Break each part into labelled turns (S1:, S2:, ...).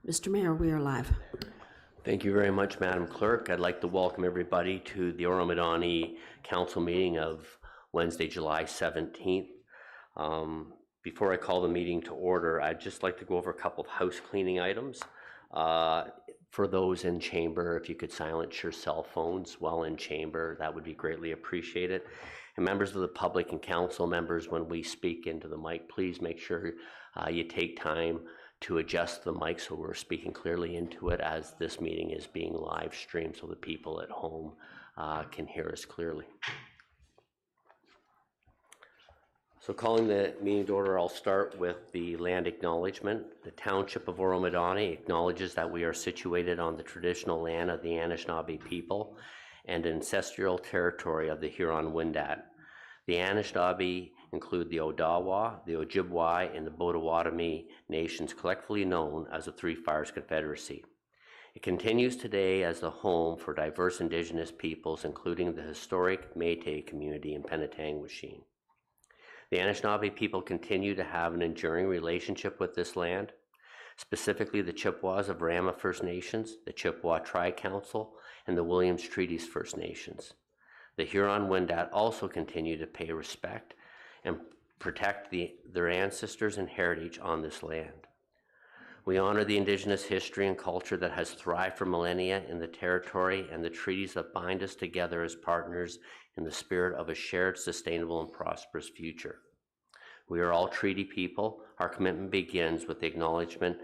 S1: Mr. Mayor, we are live.
S2: Thank you very much, Madam Clerk. I'd like to welcome everybody to the Oro-Medonte Council meeting of Wednesday, July 17th. Before I call the meeting to order, I'd just like to go over a couple of house cleaning items. For those in chamber, if you could silence your cell phones while in chamber, that would be greatly appreciated. And members of the public and council members, when we speak into the mic, please make sure you take time to adjust the mic so we're speaking clearly into it, as this meeting is being live streamed so the people at home can hear us clearly. So calling the meeting to order, I'll start with the land acknowledgement. The Township of Oro-Medonte acknowledges that we are situated on the traditional land of the Anishinaabe people and ancestral territory of the Huron-Wendat. The Anishinaabe include the Odawa, the Ojibwe, and the Potawatomi nations, collectively known as the Three Fires Confederacy. It continues today as the home for diverse Indigenous peoples, including the historic Métis community in Penetangwisheen. The Anishinaabe people continue to have an enduring relationship with this land, specifically the Chippewas of Rama First Nations, the Chippewa Tri-Council, and the Williams Treaties First Nations. The Huron-Wendat also continue to pay respect and protect their ancestors and heritage on this land. We honor the Indigenous history and culture that has thrived for millennia in the territory and the treaties that bind us together as partners in the spirit of a shared, sustainable, and prosperous future. We are all treaty people. Our commitment begins with the acknowledging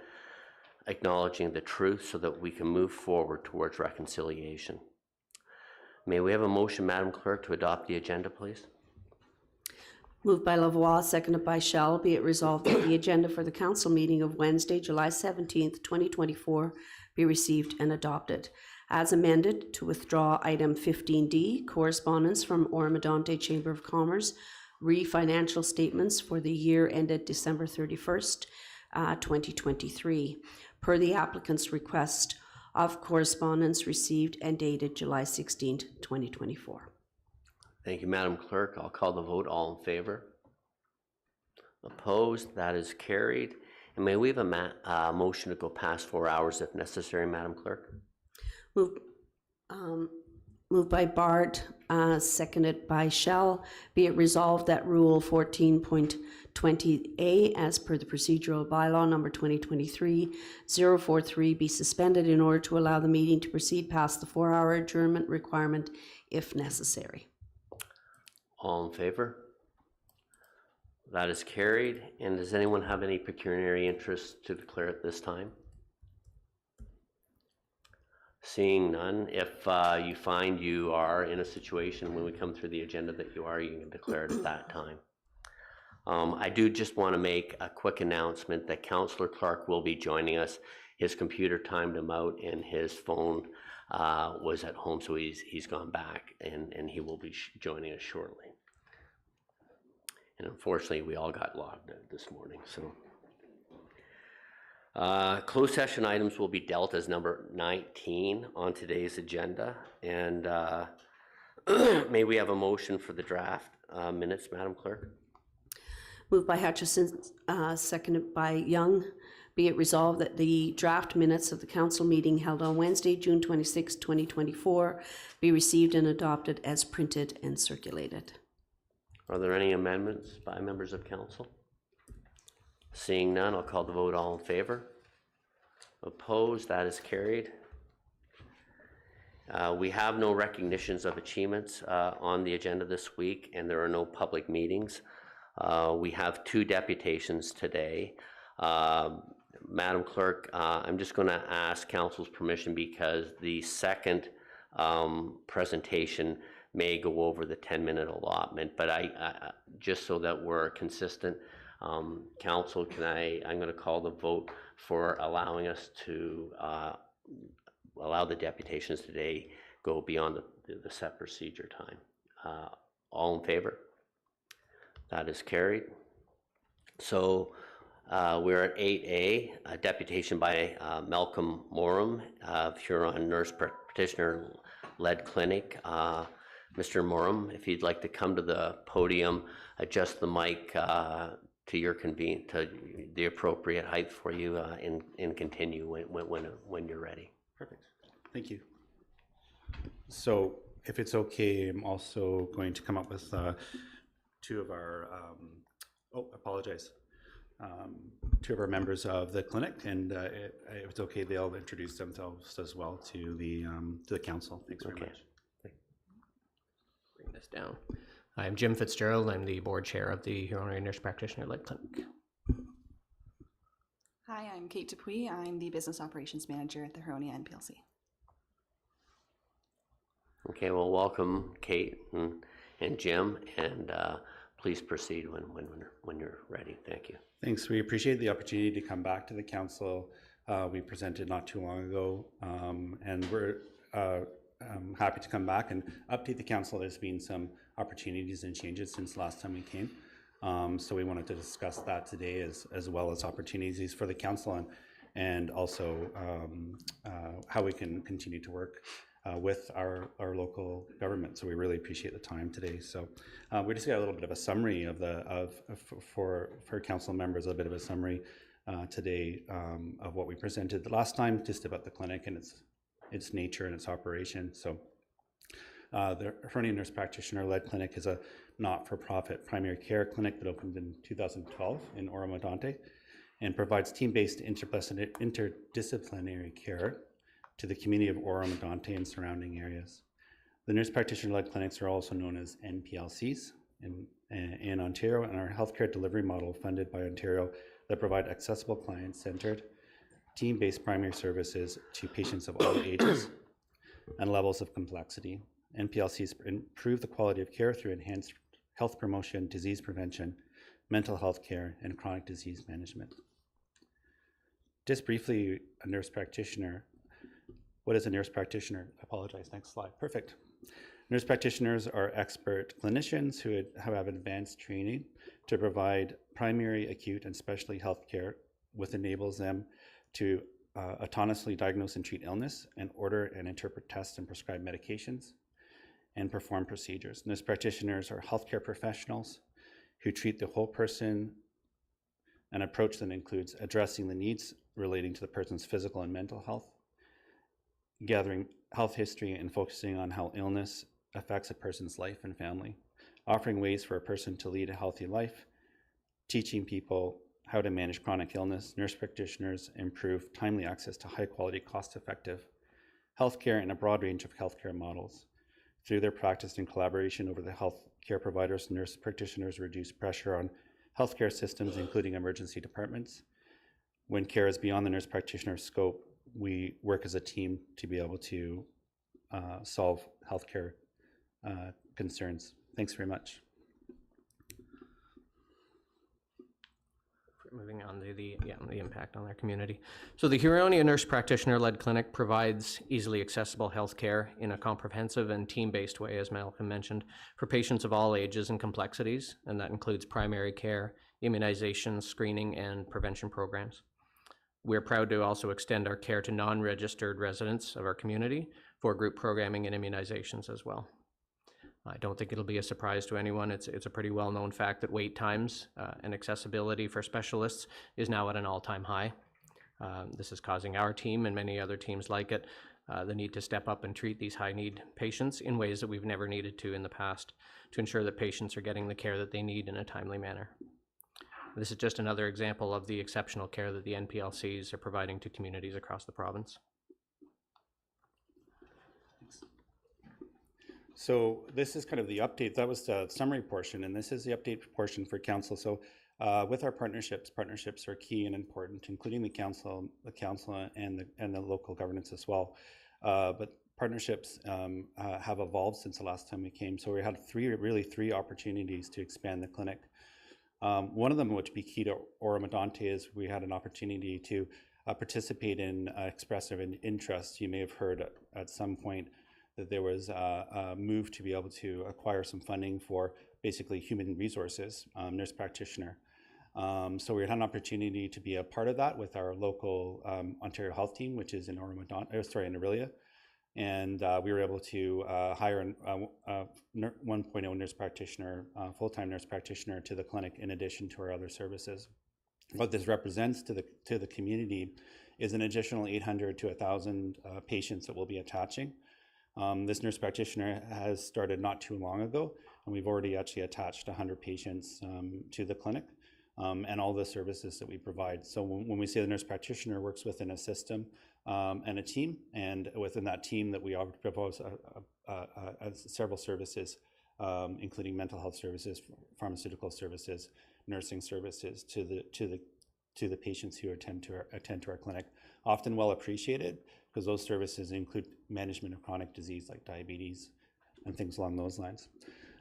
S2: the truth so that we can move forward towards reconciliation. May we have a motion, Madam Clerk, to adopt the agenda, please?
S1: Moved by Lavoie, seconded by Shell. Be it resolved that the agenda for the council meeting of Wednesday, July 17th, 2024 be received and adopted. As amended, to withdraw item 15D, correspondence from Oro-Medonte Chamber of Commerce, re-financial statements for the year ended December 31st, 2023, per the applicant's request of correspondence received and dated July 16th, 2024.
S2: Thank you, Madam Clerk. I'll call the vote. All in favor? Opposed? That is carried. And may we have a motion to go past 4 hours if necessary, Madam Clerk?
S1: Moved by Bart, seconded by Shell. Be it resolved that Rule 14.20A, as per the procedural bylaw number 2023-043, be suspended in order to allow the meeting to proceed past the 4-hour adjournment requirement if necessary.
S2: All in favor? That is carried. And does anyone have any pecuniary interest to declare at this time? Seeing none, if you find you are in a situation when we come through the agenda that you can declare it at that time. I do just want to make a quick announcement that Councillor Clark will be joining us. His computer timed him out and his phone was at home, so he's gone back and he will be joining us shortly. And unfortunately, we all got logged out this morning. So, closed session items will be dealt as number 19 on today's agenda. And may we have a motion for the draft minutes, Madam Clerk?
S1: Moved by Hutchison, seconded by Young. Be it resolved that the draft minutes of the council meeting held on Wednesday, June 26, 2024 be received and adopted as printed and circulated.
S2: Are there any amendments by members of council? Seeing none, I'll call the vote. All in favor? Opposed? That is carried. We have no recognitions of achievements on the agenda this week, and there are no public meetings. We have 2 deputations today. Madam Clerk, I'm just going to ask council's permission because the second presentation may go over the 10-minute allotment, but I just so that we're consistent, council, I'm going to call the vote for allowing us to allow the deputations today go beyond the set procedure time. All in favor? That is carried. So we're at 8A, a deputation by Malcolm Morum of Huron Nurse Practitioner-led Clinic. Mr. Morum, if you'd like to come to the podium, adjust the mic to your to the appropriate height for you and continue when you're ready.
S3: Perfect. Thank you. So if it's okay, I'm also going to come up with two of our, two of our members of the clinic, and if it's okay, they'll introduce themselves as well to the council. Thanks very much.
S4: Bring this down. I'm Jim Fitzgerald. I'm the board chair of the Huron Nurse Practitioner-led Clinic.
S5: Hi, I'm Kate Dupuis. I'm the business operations manager at the Huronia NPLC.
S2: Okay, well, welcome, Kate and Jim, and please proceed when you're ready. Thank you.
S3: Thanks. We appreciate the opportunity to come back to the council. We presented not too long ago, and we're happy to come back and update the council. There's been some opportunities and changes since last time we came. So we wanted to discuss that today as well as opportunities for the council and also how we can continue to work with our local government. So we really appreciate the time today. So we just got a little bit of a summary for council members, a bit of a summary today of what we presented the last time, just about the clinic and its nature and its operation. So the Huronia Nurse Practitioner-led Clinic is a not-for-profit primary care clinic that opened in 2012 in Oro-Medonte and provides team-based interdisciplinary care to the community of Oro-Medonte and surrounding areas. The nurse practitioner-led clinics are also known as NPLCs in Ontario, and are a healthcare delivery model funded by Ontario that provide accessible, client-centered, team-based primary services to patients of all ages and levels of complexity. NPLCs improve the quality of care through enhanced health promotion, disease prevention, mental health care, and chronic disease management. Just briefly, a nurse practitioner. What is a nurse practitioner? I apologize, next slide. Perfect. Nurse practitioners are expert clinicians who have advanced training to provide primary, acute, and specialty health care, which enables them to autonomously diagnose and treat illness and order and interpret tests and prescribe medications and perform procedures. Nurse practitioners are healthcare professionals who treat the whole person. An approach that includes addressing the needs relating to the person's physical and mental health, gathering health history and focusing on how illness affects a person's life and family, offering ways for a person to lead a healthy life, teaching people how to manage chronic illness. Nurse practitioners improve timely access to high-quality, cost-effective healthcare and a broad range of healthcare models. Through their practice and collaboration over the healthcare providers, nurse practitioners reduce pressure on healthcare systems, including emergency departments. When care is beyond the nurse practitioner's scope, we work as a team to be able to solve healthcare concerns. Thanks very much.
S4: Moving on to the impact on their community. So the Huronia Nurse Practitioner-led Clinic provides easily accessible health care in a comprehensive and team-based way, as Malcolm mentioned, for patients of all ages and complexities, and that includes primary care, immunization, screening, and prevention programs. We're proud to also extend our care to non-registered residents of our community for group programming and immunizations as well. I don't think it'll be a surprise to anyone. It's a pretty well-known fact that wait times and accessibility for specialists is now at an all-time high. This is causing our team and many other teams like it the need to step up and treat these high-need patients in ways that we've never needed to in the past to ensure that patients are getting the care that they need in a timely manner. This is just another example of the exceptional care that the NPLCs are providing to communities across the province.
S3: So this is kind of the update. That was the summary portion, and this is the update portion for council. So with our partnerships are key and important, including the council and the local governance as well. But partnerships have evolved since the last time we came. So we had three opportunities to expand the clinic. One of them, which be key to Oro-Medonte, is we had an opportunity to participate in expressive interest. You may have heard at some point that there was a move to be able to acquire some funding for basically human resources, nurse practitioner. So we had an opportunity to be a part of that with our local Ontario Health team, which is in in Orillia. And we were able to hire a 1.0 nurse practitioner, full-time nurse practitioner to the clinic in addition to our other services. What this represents to the community is an additional 800 to 1,000 patients that we'll be attaching. This nurse practitioner has started not too long ago, and we've already actually attached 100 patients to the clinic and all the services that we provide. So when we say the nurse practitioner works within a system and a team, and within that team that we propose several services, including mental health services, pharmaceutical services, nursing services to the patients who attend to our clinic. Often well appreciated, because those services include management of chronic disease like diabetes and things along those lines.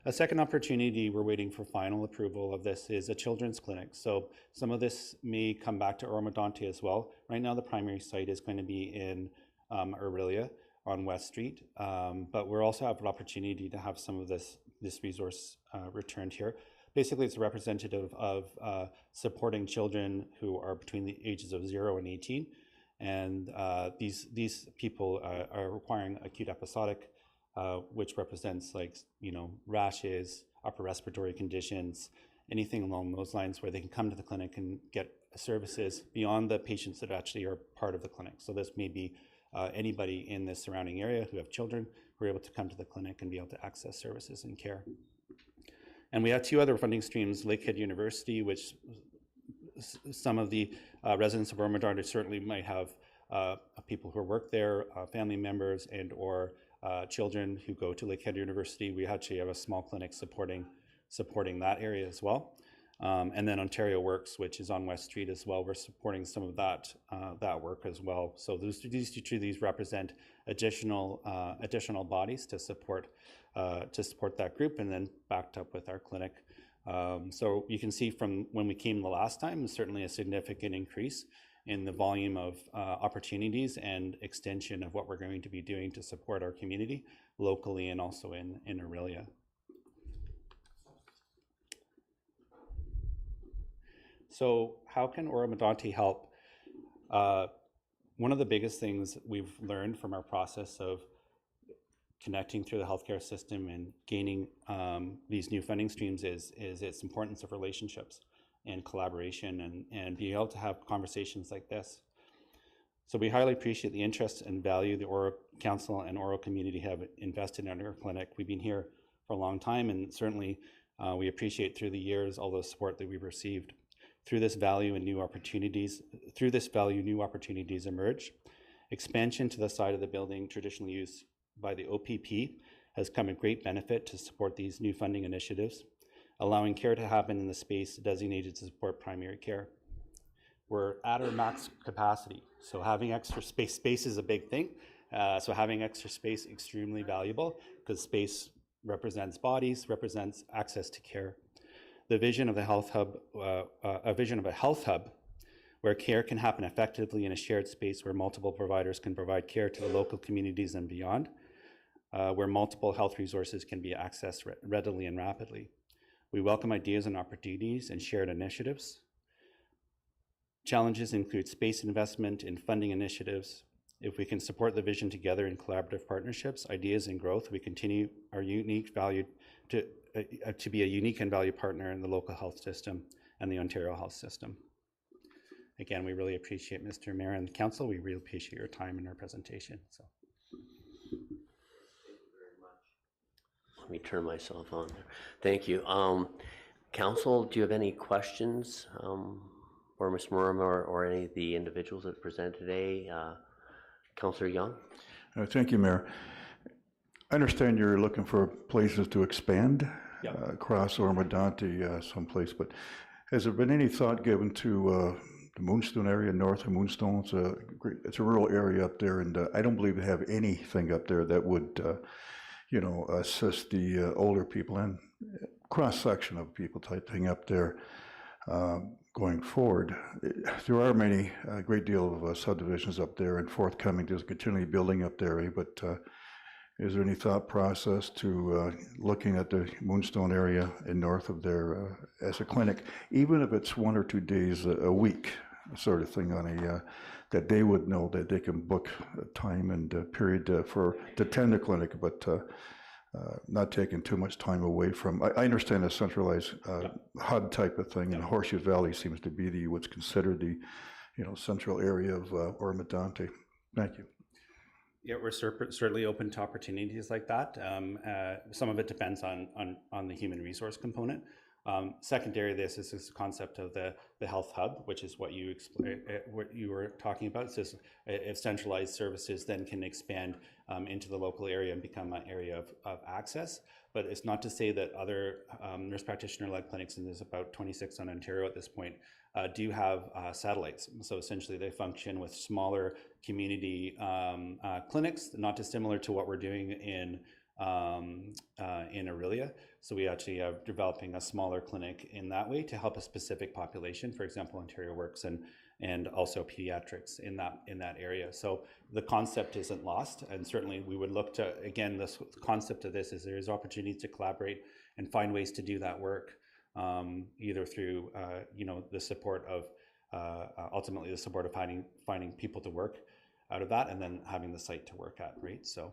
S3: A second opportunity, we're waiting for final approval of this, is a children's clinic. So some of this may come back to Oro-Medonte as well. Right now the primary site is going to be in Orillia on West Street, but we'll also have an opportunity to have some of this resource returned here. Basically, it's a representative of supporting children who are between the ages of 0 and 18. And these people are requiring acute episodic, which represents like, rashes, upper respiratory conditions, anything along those lines where they can come to the clinic and get services beyond the patients that actually are part of the clinic. So this may be anybody in the surrounding area who have children who are able to come to the clinic and be able to access services and care. And we have two other funding streams, Lakehead University, which some of the residents of Oro-Medonte certainly might have people who work there, family members and or children who go to Lakehead University. We actually have a small clinic supporting that area as well. And then Ontario Works, which is on West Street as well. We're supporting some of that work as well. So these represent additional bodies to support that group, and then backed up with our clinic. So you can see from when we came the last time, certainly a significant increase in the volume of opportunities and extension of what we're going to be doing to support our community locally and also in Orillia. So how can Oro-Medonte help? One of the biggest things we've learned from our process of connecting through the healthcare system and gaining these new funding streams is its importance of relationships and collaboration and being able to have conversations like this. So we highly appreciate the interest and value the Oro Council and Oro community have invested in our clinic. We've been here for a long time, and certainly we appreciate through the years all the support that we've received. Through this value, new opportunities emerge. Expansion to the side of the building traditionally used by the OPP has come a great benefit to support these new funding initiatives, allowing care to happen in the space designated to support primary care. We're at our max capacity, so having extra space is a big thing. So having extra space extremely valuable, because space represents bodies, represents access to care. The vision of the health hub, a vision of a health hub where care can happen effectively in a shared space where multiple providers can provide care to the local communities and beyond, where multiple health resources can be accessed readily and rapidly. We welcome ideas and opportunities and shared initiatives. Challenges include space investment and funding initiatives. If we can support the vision together in collaborative partnerships, ideas, and growth, we continue our unique value to be a unique and valued partner in the local health system and the Ontario health system. Again, we really appreciate Mr. Mayor and the Council. We really appreciate your time in our presentation. So.
S2: Thank you very much. Let me turn myself on there. Thank you. Council, do you have any questions for Ms. Murray or any of the individuals that present today? Councillor Young?
S6: Thank you, Mayor. I understand you're looking for places to expand across Oro-Medonte someplace, but has there been any thought given to the Moonstone area, north of Moonstone? It's a rural area up there, and I don't believe they have anything up there that would, assist the older people and cross-section of people type thing up there going forward. There are many, a great deal of subdivisions up there and forthcoming, just continually building up there, but is there any thought process to looking at the Moonstone area and north of there as a clinic, even if it's 1 or 2 days a week? sort of thing on that they would know that they can book a time and period to attend the clinic, but not taking too much time away from. I understand a centralized HUD type of thing, and Horseshoe Valley seems to be what's considered the central area of Oro-Medonte. Thank you.
S3: Yeah, we're certainly open to opportunities like that. Some of it depends on the human resource component. Secondary to this is this concept of the health hub, which is what you were talking about. So if centralized services then can expand into the local area and become an area of access. But it's not to say that other nurse practitioner-led clinics, and there's about 26 in Ontario at this point, do have satellites. So essentially they function with smaller community clinics, not dissimilar to what we're doing in Aurelia. So we actually are developing a smaller clinic in that way to help a specific population. For example, Ontario Works and also pediatrics in that area. So the concept isn't lost, and certainly we would look to, again, the concept of this is there is opportunity to collaborate and find ways to do that work, either through the support of ultimately the support of finding people to work out of that, and then having the site to work at, right? So,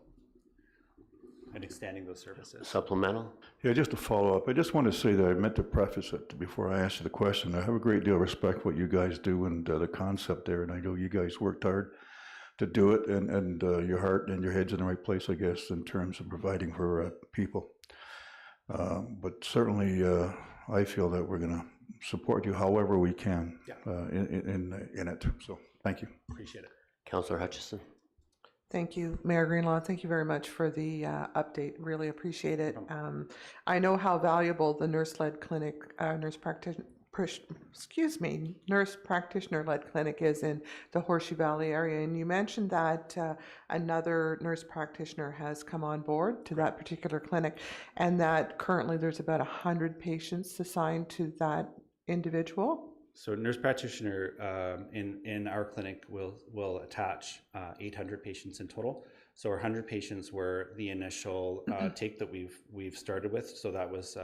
S3: and extending those services.
S2: Supplemental?
S6: Yeah, just to follow up, I just want to say that I meant to preface it before I answer the question. I have a great deal of respect for what you guys do and the concept there, and I know you guys worked hard to do it, and your heart and your head's in the right place, I guess, in terms of providing for people. But certainly, I feel that we're going to support you however we can in it. So, thank you.
S3: Appreciate it.
S2: Councillor Hutchison?
S7: Thank you, Mayor Greenlaw. Thank you very much for the update. Really appreciate it. I know how valuable the nurse-led clinic, nurse practitioner-led clinic is in the Horseshoe Valley area. And you mentioned that another nurse practitioner has come on board to that particular clinic, and that currently there's about 100 patients assigned to that individual.
S3: So nurse practitioner in our clinic will attach 800 patients in total. So our 100 patients were the initial take that we've started with. So that was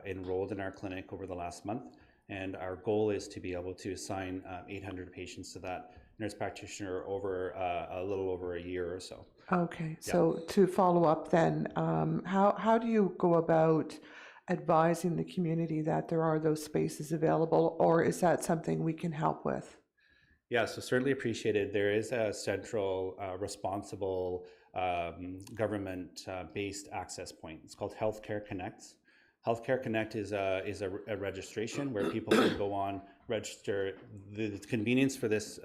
S3: enrolled in our clinic over the last month, and our goal is to be able to assign 800 patients to that nurse practitioner over a little over a year or so.
S7: Okay, so to follow up then, how do you go about advising the community that there are those spaces available, or is that something we can help with?
S3: Yeah, so certainly appreciated. There is a central responsible government-based access point. It's called Healthcare Connect. Healthcare Connect is a registration where people can go on, register. The convenience for this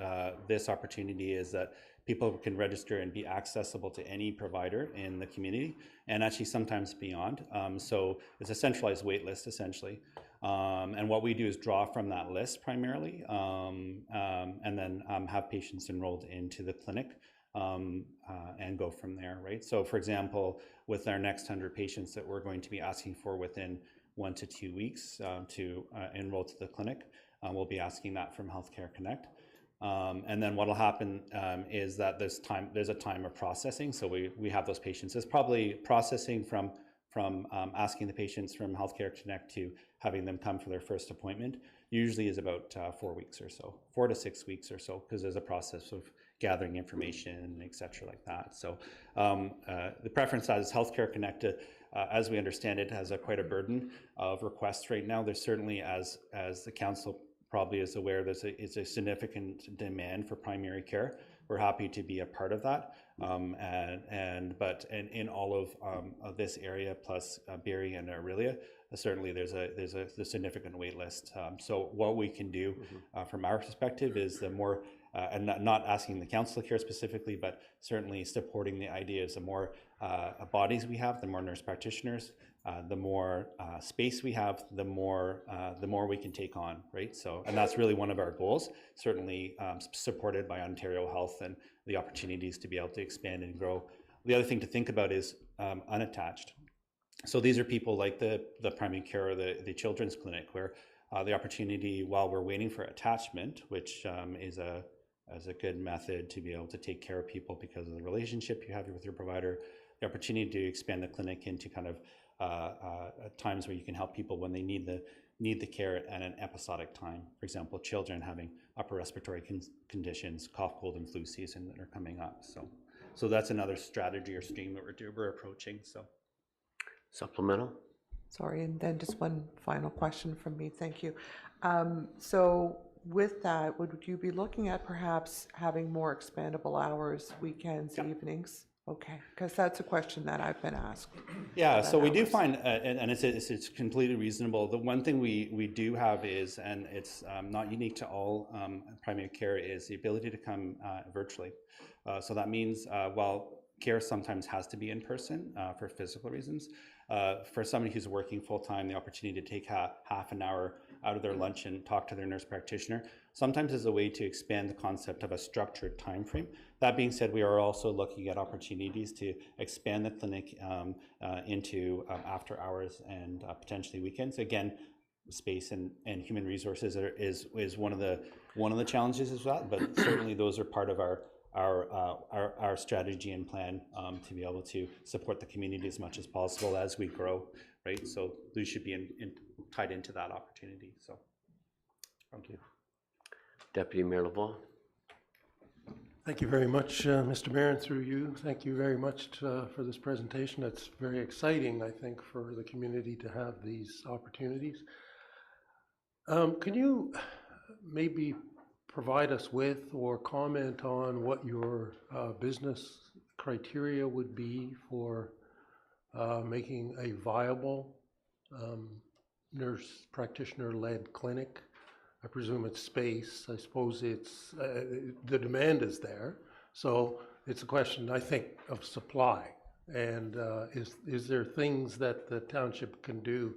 S3: opportunity is that people can register and be accessible to any provider in the community, and actually sometimes beyond. So it's a centralized wait list essentially. And what we do is draw from that list primarily, and then have patients enrolled into the clinic and go from there, right? So for example, with our next 100 patients that we're going to be asking for within 1 to 2 weeks to enroll to the clinic, we'll be asking that from Healthcare Connect. And then what will happen is that there's a time of processing. So we have those patients. It's probably processing from asking the patients from Healthcare Connect to having them come for their first appointment. Usually is about 4 weeks or so, 4 to 6 weeks or so, because there's a process of gathering information, et cetera, like that. So the preference is Healthcare Connect, as we understand it, has quite a burden of requests right now. There's certainly, as the council probably is aware, there's a significant demand for primary care. We're happy to be a part of that, but in all of this area plus Barrie and Aurelia, certainly there's a significant wait list. So what we can do from our perspective is the more, and not asking the council care specifically, but certainly supporting the ideas. The more bodies we have, the more nurse practitioners, the more space we have, the more we can take on, right? So, and that's really one of our goals, certainly supported by Ontario Health and the opportunities to be able to expand and grow. The other thing to think about is unattached. So these are people like the primary care or the children's clinic, where the opportunity while we're waiting for attachment, which is a good method to be able to take care of people because of the relationship you have with your provider, the opportunity to expand the clinic into kind of times where you can help people when they need the care at an episodic time. For example, children having upper respiratory conditions, cough, cold, and flu season that are coming up. So that's another strategy or stream that we're approaching. So
S2: Supplemental?
S7: Sorry, and then just one final question from me. Thank you. So with that, would you be looking at perhaps having more expandable hours, weekends, evenings? Okay, because that's a question that I've been asked.
S3: Yeah, so we do
S7: hours.
S3: find, and it's completely reasonable. The one thing we do have is, and it's not unique to all primary care, is the ability to come virtually. So that means while care sometimes has to be in person for physical reasons, for somebody who's working full-time, the opportunity to take half an hour out of their lunch and talk to their nurse practitioner sometimes is a way to expand the concept of a structured time frame. That being said, we are also looking at opportunities to expand the clinic into after hours and potentially weekends. Again, space and human resources is one of the challenges as well, but certainly those are part of our strategy and plan to be able to support the community as much as possible as we grow, right? So these should be tied into that opportunity. So, thank you.
S2: Deputy Mayor Lavoie?
S8: Thank you very much, Mr. Mayor, and through you. Thank you very much for this presentation. It's very exciting, I think, for the community to have these opportunities. Can you maybe provide us with or comment on what your business criteria would be for making a viable nurse practitioner-led clinic? I presume it's space. I suppose it's the demand is there, so it's a question, I think, of supply. And is there things that the township can do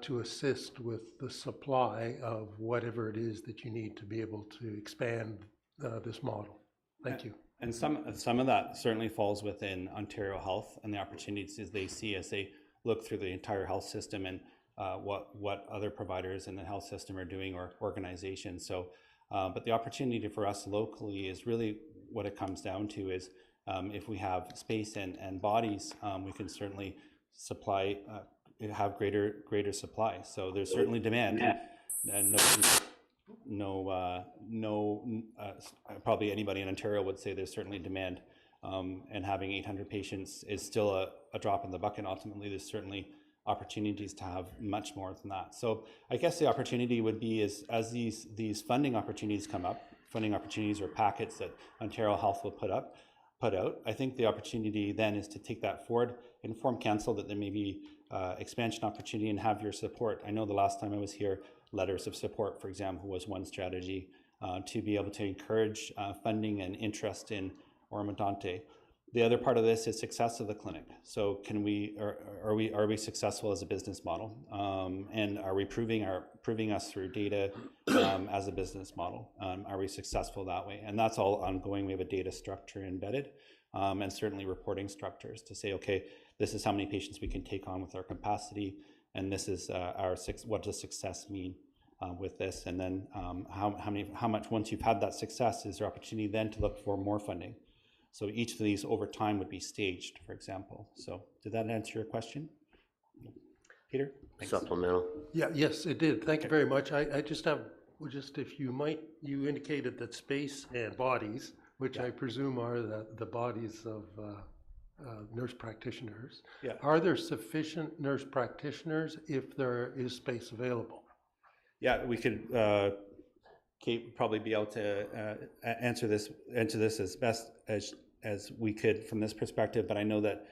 S8: to assist with the supply of whatever it is that you need to be able to expand this model? Thank you.
S3: And some of that certainly falls within Ontario Health and the opportunities they see as they look through the entire health system and what other providers in the health system are doing or organizations. So, but the opportunity for us locally is really what it comes down to is if we have space and bodies, we can certainly supply, have greater supply. So there's certainly demand, and probably anybody in Ontario would say there's certainly demand, and having 800 patients is still a drop in the bucket. Ultimately, there's certainly opportunities to have much more than that. So I guess the opportunity would be is as these funding opportunities come up, funding opportunities or packets that Ontario Health will put out, I think the opportunity then is to take that forward, inform council that there may be expansion opportunity and have your support. I know the last time I was here, letters of support, for example, was one strategy to be able to encourage funding and interest in Oro-Medonte. The other part of this is success of the clinic. So can are we successful as a business model? And are we proving us through data as a business model? Are we successful that way? And that's all ongoing. We have a data structure embedded and certainly reporting structures to say, okay, this is how many patients we can take on with our capacity. And this is what does success mean with this? And then how much, once you've had that success, is there opportunity then to look for more funding? So each of these over time would be staged, for example. So did that answer your question? Peter? Thanks.
S2: Supplemental?
S8: Yeah, yes, it did. Thank you very much. I just have, if you might, you indicated that space and bodies, which I presume are the bodies of nurse practitioners.
S3: Yeah.
S8: Are there sufficient nurse practitioners if there is space available?
S3: Yeah, we could, Kate would probably be able to answer this as best as we could from this perspective, but I know that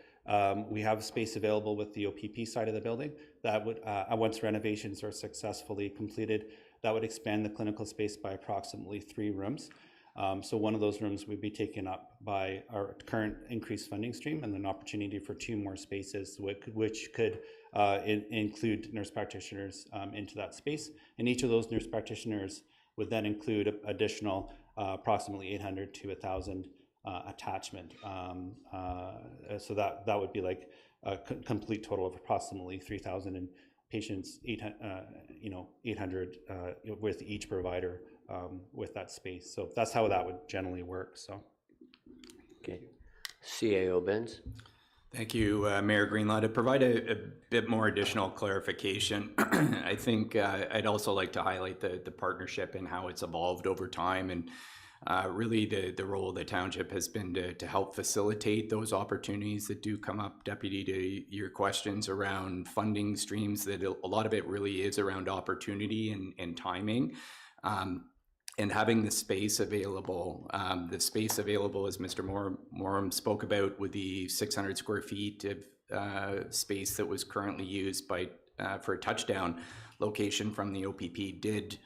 S3: we have space available with the OPP side of the building that would, once renovations are successfully completed, that would expand the clinical space by approximately 3 rooms. So one of those rooms would be taken up by our current increased funding stream, and an opportunity for 2 more spaces, which could include nurse practitioners into that space. And each of those nurse practitioners would then include additional approximately 800 to 1,000 attachment. So that would be like a complete total of approximately 3,000 and patients, 800 with each provider with that space. So that's how that would generally work. So,
S2: Okay. CAO Benz?
S9: Thank you, Mayor Greenlaw. To provide a bit more additional clarification, I think I'd also like to highlight the partnership and how it's evolved over time. And really the role of the township has been to help facilitate those opportunities that do come up. Deputy, to your questions around funding streams, that a lot of it really is around opportunity and timing. And having the space available, as Mr. Morum spoke about, with the 600 square feet of space that was currently used by for a touchdown location from the OPP, did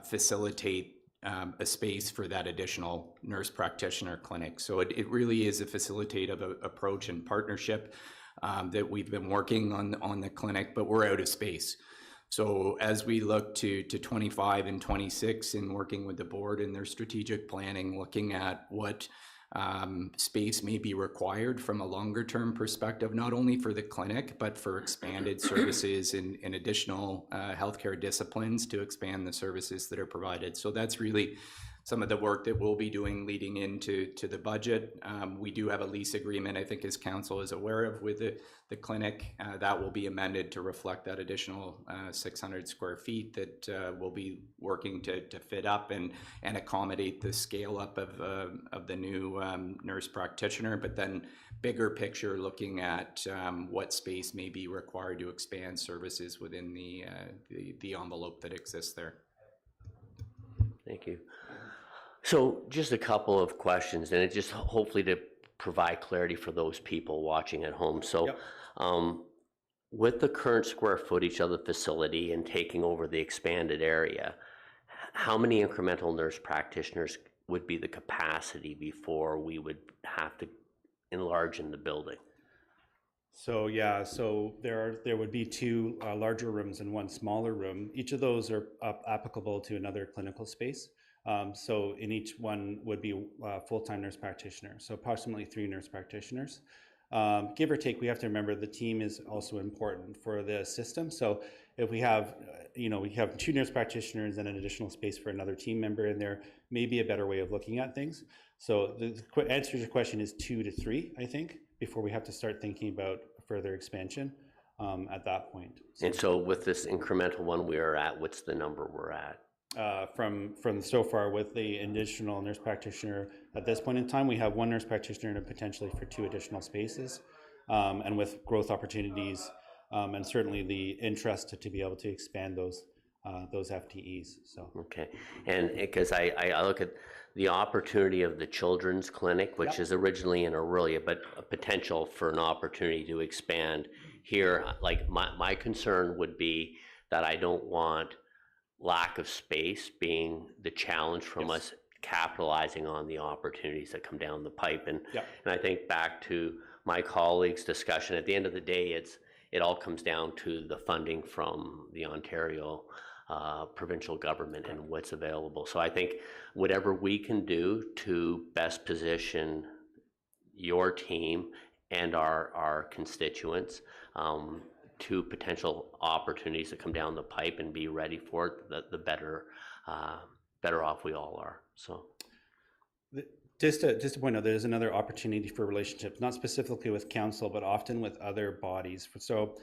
S9: facilitate a space for that additional nurse practitioner clinic. So it really is a facilitative approach and partnership that we've been working on the clinic, but we're out of space. So as we look to 25 and 26 in working with the board and their strategic planning, looking at what space may be required from a longer term perspective, not only for the clinic, but for expanded services and additional healthcare disciplines to expand the services that are provided. So that's really some of the work that we'll be doing leading into the budget. We do have a lease agreement, I think, as council is aware of, with the clinic. That will be amended to reflect that additional 600 square feet that we'll be working to fit up and accommodate the scale up of the new nurse practitioner, but then bigger picture looking at what space may be required to expand services within the envelope that exists there.
S2: Thank you. So just a couple of questions, and it just hopefully to provide clarity for those people watching at home. So with the current square footage of the facility and taking over the expanded area, how many incremental nurse practitioners would be the capacity before we would have to enlarge in the building?
S3: So yeah, so there would be two larger rooms and one smaller room. Each of those are applicable to another clinical space. So in each one would be a full-time nurse practitioner. So approximately 3 nurse practitioners. Give or take, we have to remember the team is also important for the system. So if we have, we have 2 nurse practitioners and an additional space for another team member in there, may be a better way of looking at things. So the answer to your question is 2 to 3, I think, before we have to start thinking about further expansion at that point.
S2: And so with this incremental one we are at, what's the number we're at?
S3: From so far with the additional nurse practitioner at this point in time, we have 1 nurse practitioner and potentially for 2 additional spaces, and with growth opportunities and certainly the interest to be able to expand those FTEs. So
S2: okay, and because I look at the opportunity of the children's clinic, which is originally in Aurelia, but a potential for an opportunity to expand here. Like my concern would be that I don't want lack of space being the challenge from us capitalizing on the opportunities that come down the pipe. And I think back to my colleagues' discussion, at the end of the day, it all comes down to the funding from the Ontario provincial government and what's available. So I think whatever we can do to best position your team and our constituents to potential opportunities that come down the pipe and be ready for it, the better off we all are. So
S3: just to point out, there's another opportunity for relationships, not specifically with council, but often with other bodies. So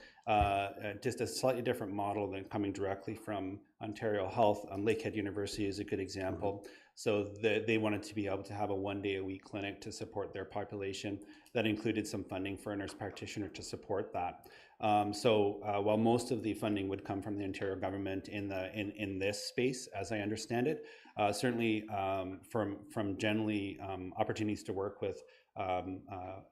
S3: just a slightly different model than coming directly from Ontario Health. Lakehead University is a good example. So they wanted to be able to have a 1-day-a-week clinic to support their population. That included some funding for a nurse practitioner to support that. So while most of the funding would come from the Ontario government in this space, as I understand it, certainly from generally opportunities to work with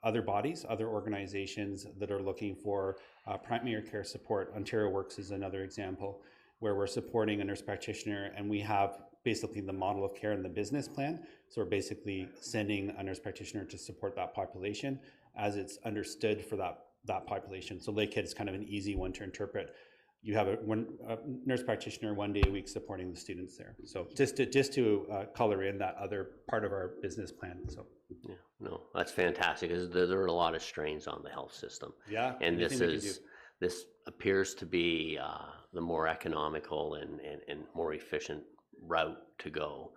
S3: other bodies, other organizations that are looking for primary care support. Ontario Works is another example where we're supporting a nurse practitioner, and we have basically the model of care in the business plan. So we're basically sending a nurse practitioner to support that population as it's understood for that population. So Lakehead is kind of an easy one to interpret. You have a nurse practitioner 1 day a week supporting the students there. So just to color in that other part of our business plan. So
S2: yeah, no, that's fantastic, because there are a lot of strains on the health system.
S3: Yeah,
S2: and this appears to be the more economical and more efficient route to go.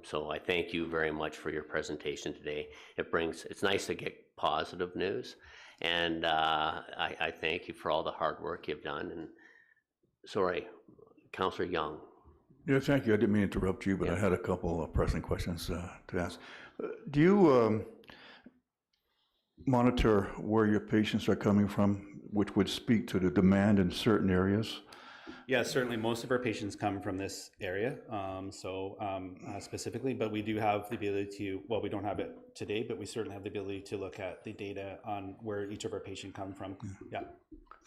S2: So I thank you very much for your presentation today. It's nice to get positive news, And I thank you for all the hard work you've done. And sorry, Councillor Young.
S6: Yeah, thank you. I didn't mean to interrupt you, but I had a couple of pressing questions to ask. Do you monitor where your patients are coming from, which would speak to the demand in certain areas?
S3: Yeah, certainly most of our patients come from this area, specifically, but we do have the ability to, well, we don't have it today, but we certainly have the ability to look at the data on where each of our patients come from. Yeah.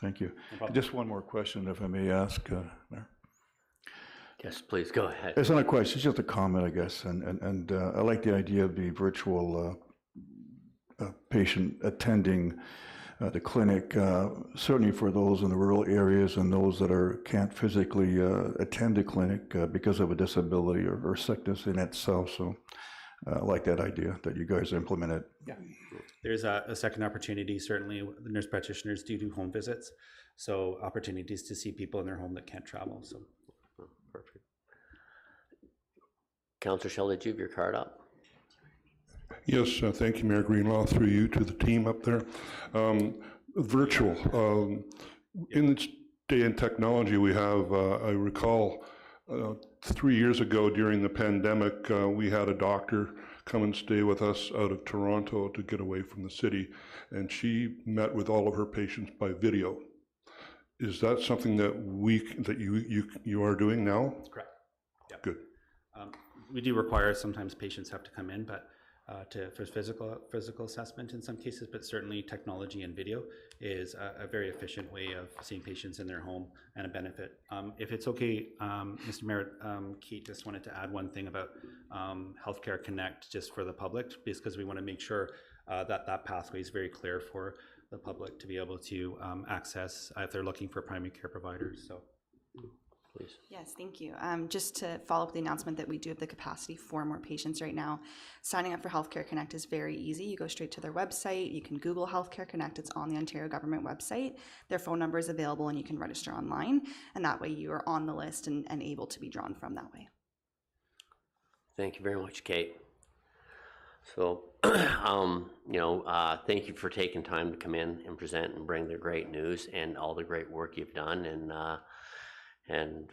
S6: Thank you.
S3: No problem.
S6: Just one more question, if I may ask, Mayor.
S2: Yes, please go ahead.
S6: It's not a question, it's just a comment, I guess, and I like the idea of the virtual patient attending the clinic, certainly for those in the rural areas and those that can't physically attend the clinic because of a disability or sickness in itself. So I like that idea that you guys implemented.
S3: Yeah, there's a second opportunity. Certainly, the nurse practitioners do home visits, so opportunities to see people in their home that can't travel. So,
S2: Perfect. Councillor Shell, did you have your card up?
S10: Yes, thank you, Mayor Greenlaw, through you to the team up there. Virtual. In this day and technology we have, I recall 3 years ago during the pandemic, we had a doctor come and stay with us out of Toronto to get away from the city, and she met with all of her patients by video. Is that something that you are doing now?
S3: that's correct. Yeah.
S10: Good.
S3: We do require sometimes patients have to come in, but for physical assessment in some cases, but certainly technology and video is a very efficient way of seeing patients in their home and a benefit. If it's okay, Mr. Mayor, Kate just wanted to add one thing about Healthcare Connect just for the public, because we want to make sure that pathway is very clear for the public to be able to access if they're looking for primary care providers. So. Please.
S5: Yes, thank you. Just to follow up the announcement that we do have the capacity for more patients right now. Signing up for Healthcare Connect is very easy. You go straight to their website. You can Google Healthcare Connect. It's on the Ontario government website. Their phone number is available and you can register online. And that way you are on the list and able to be drawn from that way.
S2: Thank you very much, Kate. So, thank you for taking time to come in and present and bring the great news and all the great work you've done, and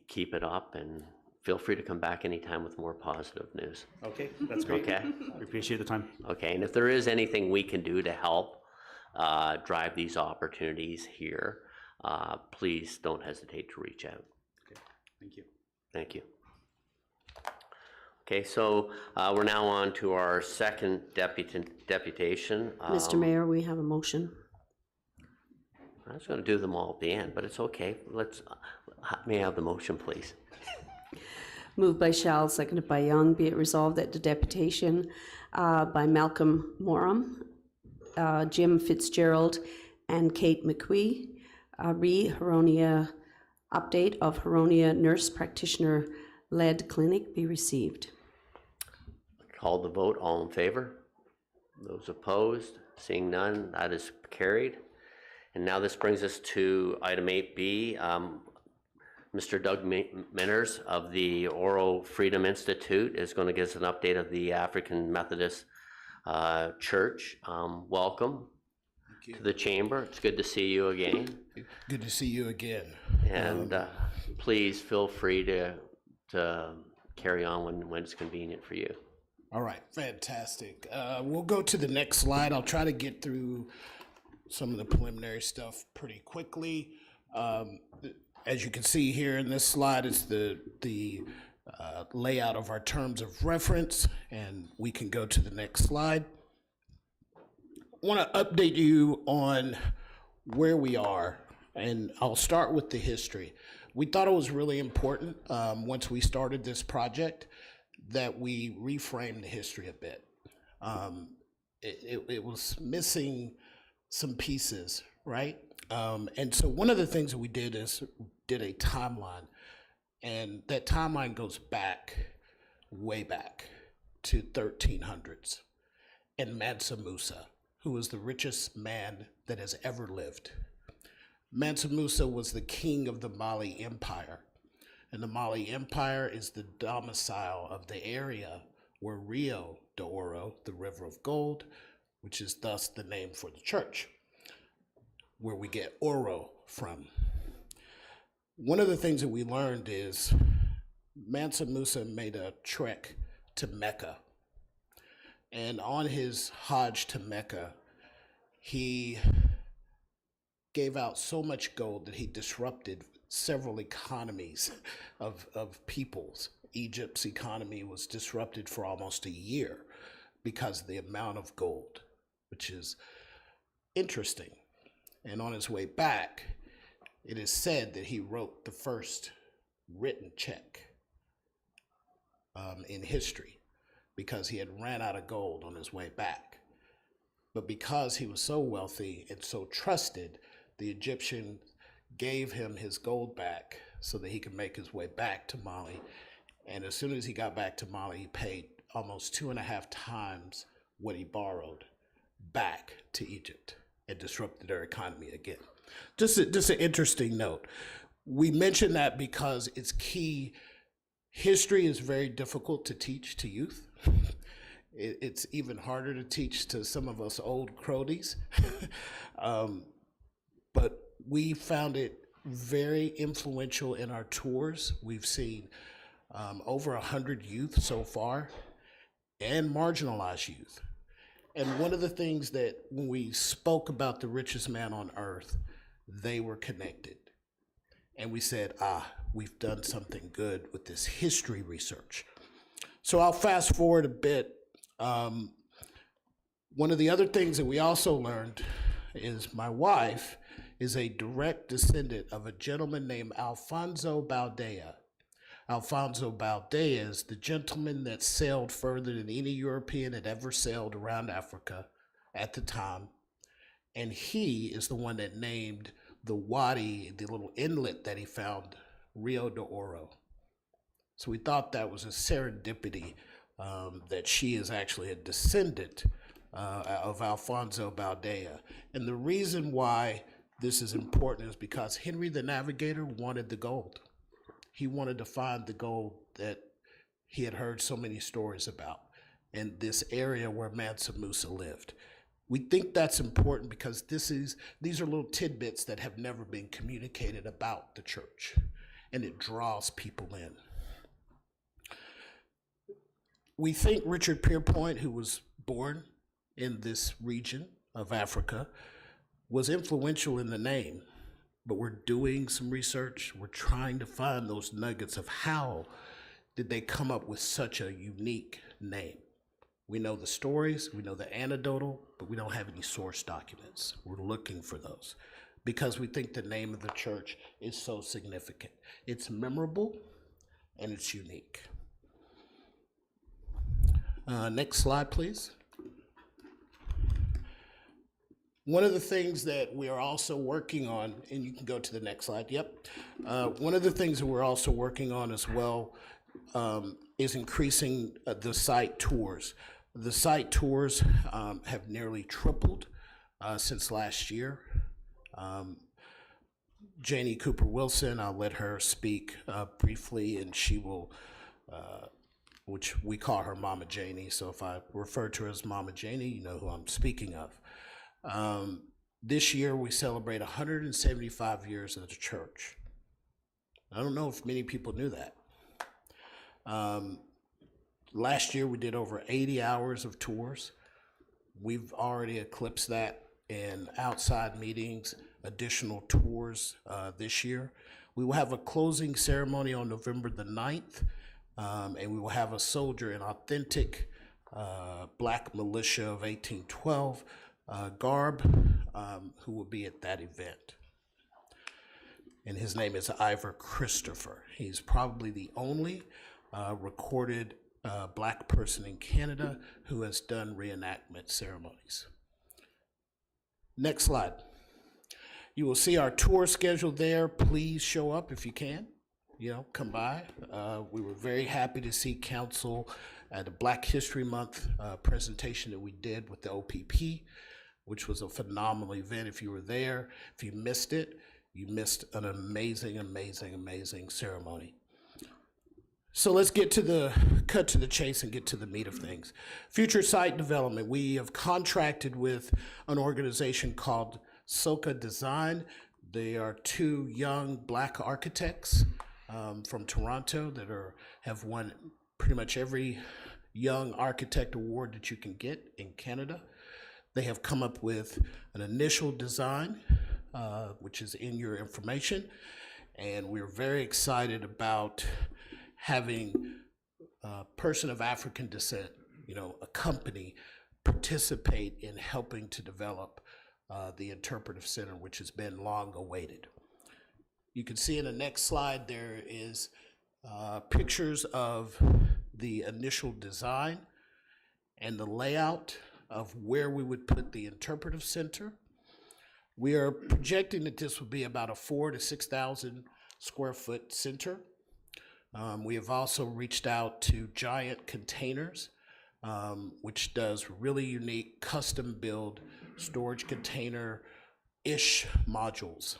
S2: keep it up, and feel free to come back anytime with more positive news.
S3: Okay, that's great.
S2: Okay.
S3: We appreciate the time.
S2: Okay, and if there is anything we can do to help drive these opportunities here, please don't hesitate to reach out.
S3: Okay, thank you.
S2: Thank you. Okay, so we're now on to our second deputation.
S1: Mr. Mayor, we have a motion.
S2: I was going to do them all at the end, but it's okay. May I have the motion, please?
S1: Moved by Shell, seconded by Young. Be it resolved that the deputation by Malcolm Moram, Jim Fitzgerald, and Kate McQuee, Huronia update of Huronia nurse practitioner-led clinic be received.
S2: Call the vote. All in favor? Those opposed? Seeing none, that is carried. And now this brings us to item 8B. Mr. Doug Minners of the Oro Freedom Institute is going to give us an update of the African Methodist Church. Welcome to the chamber. It's good to see you again.
S11: Good to see you again.
S2: And please feel free to carry on when it's convenient for you.
S11: All right, fantastic. We'll go to the next slide. I'll try to get through some of the preliminary stuff pretty quickly. As you can see here in this slide is the layout of our terms of reference, and we can go to the next slide. I want to update you on where we are, and I'll start with the history. We thought it was really important once we started this project that we reframe the history a bit. It was missing some pieces, right? And so one of the things that we did is did a timeline, and that timeline goes back, way back to 1300s, and Mansa Musa, who was the richest man that has ever lived. Mansa Musa was the king of the Mali Empire, and the Mali Empire is the domicile of the area where Rio de Oro, the River of Gold, which is thus the name for the church. where we get Oro from. One of the things that we learned is Mansa Musa made a trek to Mecca. And on his Hajj to Mecca, he gave out so much gold that he disrupted several economies of peoples. Egypt's economy was disrupted for almost a year because of the amount of gold, which is interesting. And on his way back, it is said that he wrote the first written check in history because he had ran out of gold on his way back. But because he was so wealthy and so trusted, the Egyptian gave him his gold back so that he could make his way back to Mali. And as soon as he got back to Mali, he paid almost 2.5 times what he borrowed back to Egypt and disrupted their economy again. Just an interesting note. We mention that because it's key. History is very difficult to teach to youth. It's even harder to teach to some of us old cronies. But we found it very influential in our tours. We've seen over 100 youth so far and marginalized youth. And one of the things that when we spoke about the richest man on earth, they were connected. And we said, we've done something good with this history research. So I'll fast forward a bit. One of the other things that we also learned is my wife is a direct descendant of a gentleman named Alfonso Baldea. Alfonso Baldea is the gentleman that sailed further than any European had ever sailed around Africa at the time. And he is the one that named the wadi, the little inlet that he found, Rio de Oro. So we thought that was a serendipity that she is actually a descendant of Alfonso Baldea. And the reason why this is important is because Henry the Navigator wanted the gold. He wanted to find the gold that he had heard so many stories about in this area where Mansa Musa lived. We think that's important because these are little tidbits that have never been communicated about the church, and it draws people in. We think Richard Pierpoint, who was born in this region of Africa, was influential in the name, but we're doing some research. We're trying to find those nuggets of how did they come up with such a unique name. We know the stories, we know the anecdotal, but we don't have any source documents. We're looking for those because we think the name of the church is so significant. It's memorable and it's unique. Next slide, please. One of the things that we are also working on, and you can go to the next slide, yep. One of the things that we're also working on as well is increasing the site tours. The site tours have nearly tripled since last year. Janie Cooper Wilson, I'll let her speak briefly, and she will, which we call her Mama Janie, so if I refer to her as Mama Janie, you know who I'm speaking of. This year we celebrate 175 years of the church. I don't know if many people knew that. Last year we did over 80 hours of tours. We've already eclipsed that in outside meetings, additional tours this year. We will have a closing ceremony on November the 9th, and we will have a soldier in authentic black militia of 1812 garb who will be at that event. And his name is Ivor Christopher. He's probably the only recorded black person in Canada who has done reenactment ceremonies. Next slide. You will see our tour schedule there. Please show up if you can. Come by. We were very happy to see council at the Black History Month presentation that we did with the OPP, which was a phenomenal event. If you were there, if you missed it, you missed an amazing, amazing, amazing ceremony. So let's cut to the chase and get to the meat of things. Future site development. We have contracted with an organization called Soka Design. They are two young black architects from Toronto that have won pretty much every young architect award that you can get in Canada. They have come up with an initial design, which is in your information, and we're very excited about having a person of African descent, a company, participate in helping to develop the Interpretive Center, which has been long awaited. You can see in the next slide there is pictures of the initial design and the layout of where we would put the Interpretive Center. We are projecting that this will be about a 4,000 to 6,000 square foot center. We have also reached out to Giant Containers, which does really unique custom build storage container-ish modules.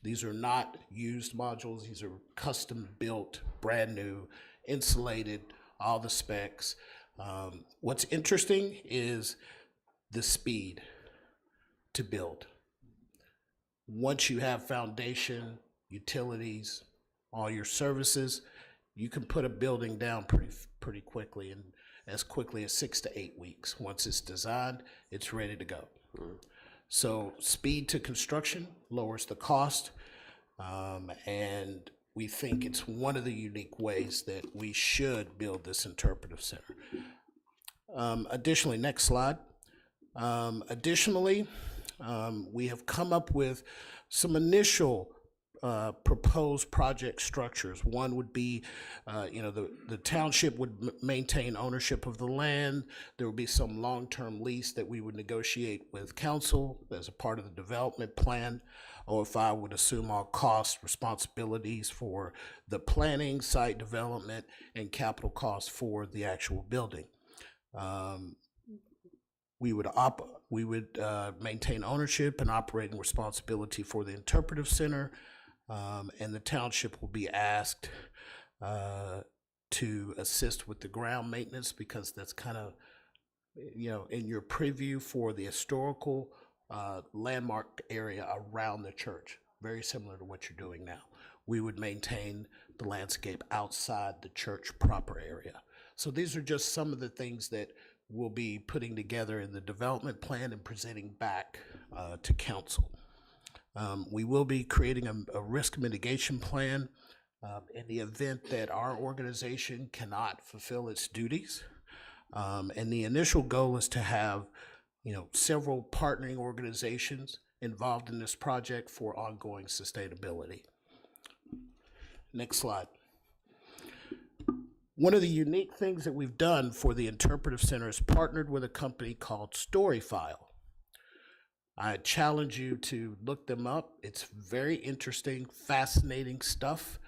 S11: These are not used modules. These are custom built, brand new, insulated, all the specs. What's interesting is the speed to build. Once you have foundation, utilities, all your services, you can put a building down pretty quickly, and as quickly as 6 to 8 weeks. Once it's designed, it's ready to go. So speed to construction lowers the cost, and we think it's one of the unique ways that we should build this Interpretive Center. Additionally, next slide. Additionally, we have come up with some initial proposed project structures. One would be, the township would maintain ownership of the land. There would be some long-term lease that we would negotiate with council as a part of the development plan. OFI would assume all costs, responsibilities for the planning, site development, and capital costs for the actual building. We would maintain ownership and operating responsibility for the Interpretive Center. And the township will be asked to assist with the ground maintenance, because that's kind of, in your preview for the historical landmark area around the church, very similar to what you're doing now. We would maintain the landscape outside the church proper area. So these are just some of the things that we'll be putting together in the development plan and presenting back to council. We will be creating a risk mitigation plan in the event that our organization cannot fulfill its duties. And the initial goal is to have, several partnering organizations involved in this project for ongoing sustainability. Next slide. One of the unique things that we've done for the Interpretive Center is partnered with a company called StoryFile. I challenge you to look them up. It's very interesting, fascinating stuff.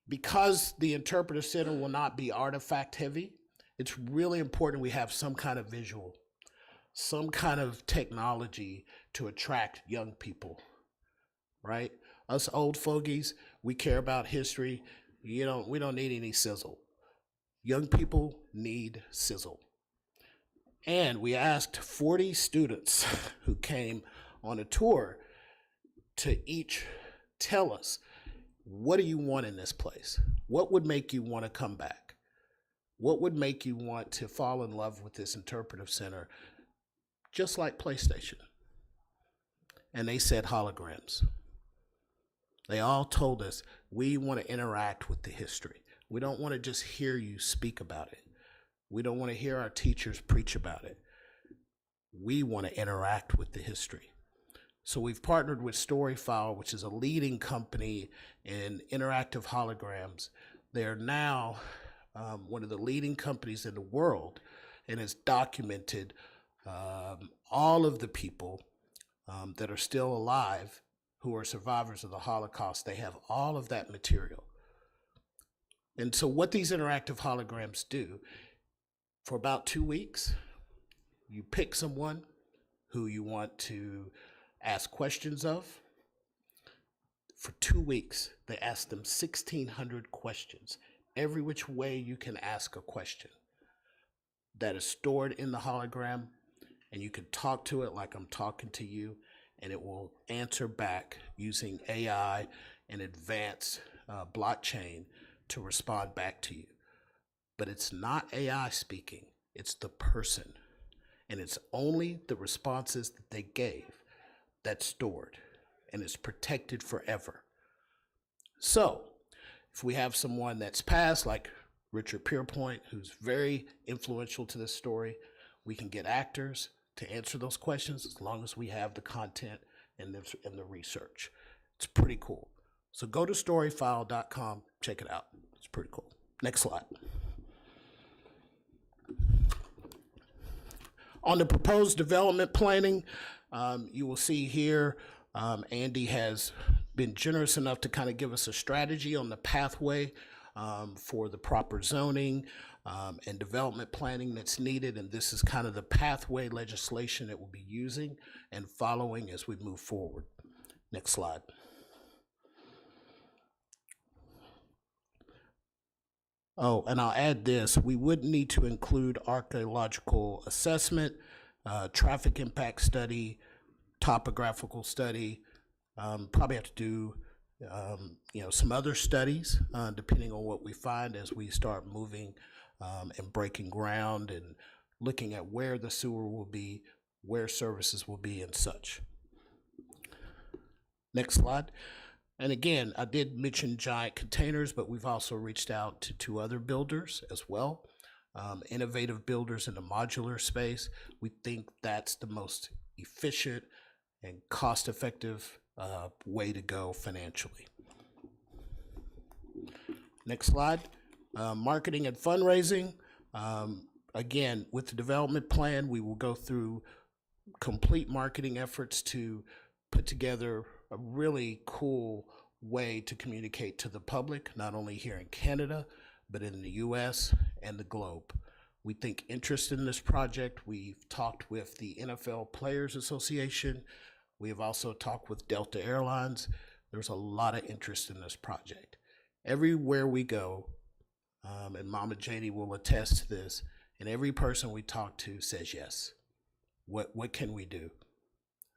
S11: Because the Interpretive Center will not be artifact heavy, it's really important we have some kind of visual, some kind of technology to attract young people, right? Us old fogies, we care about history. We don't need any sizzle. Young people need sizzle. And we asked 40 students who came on a tour to each tell us, what do you want in this place? What would make you want to come back? What would make you want to fall in love with this Interpretive Center, just like PlayStation? And they said holograms. They all told us, we want to interact with the history. We don't want to just hear you speak about it. We don't want to hear our teachers preach about it. We want to interact with the history. So we've partnered with StoryFile, which is a leading company in interactive holograms. They are now one of the leading companies in the world, and has documented all of the people that are still alive who are survivors of the Holocaust. They have all of that material. And so what these interactive holograms do, for about 2 weeks, you pick someone who you want to ask questions of. For 2 weeks, they ask them 1,600 questions, every which way you can ask a question. That is stored in the hologram, and you can talk to it like I'm talking to you, and it will answer back using AI and advanced blockchain to respond back to you. But it's not AI speaking, it's the person. And it's only the responses that they gave that's stored, and it's protected forever. So, if we have someone that's passed, like Richard Pierpoint, who's very influential to this story, we can get actors to answer those questions as long as we have the content and the research. It's pretty cool. So go to storyfile.com, check it out. It's pretty cool. Next slide. On the proposed development planning, you will see here, Andy has been generous enough to kind of give us a strategy on the pathway for the proper zoning and development planning that's needed. And this is kind of the pathway legislation that we'll be using and following as we move forward. Next slide. Oh, and I'll add this, we would need to include archaeological assessment, traffic impact study, topographical study, probably have to do some other studies depending on what we find as we start moving and breaking ground and looking at where the sewer will be, where services will be and such. Next slide. And again, I did mention giant containers, but we've also reached out to 2 other builders as well, innovative builders in the modular space. We think that's the most efficient and cost-effective way to go financially. Next slide. Marketing and fundraising. Again, with the development plan, we will go through complete marketing efforts to put together a really cool way to communicate to the public, not only here in Canada, but in the US and the globe. We think interest in this project. We've talked with the NFL Players Association. We have also talked with Delta Airlines. There's a lot of interest in this project. Everywhere we go, and Mama Janie will attest to this, and every person we talk to says yes. What can we do?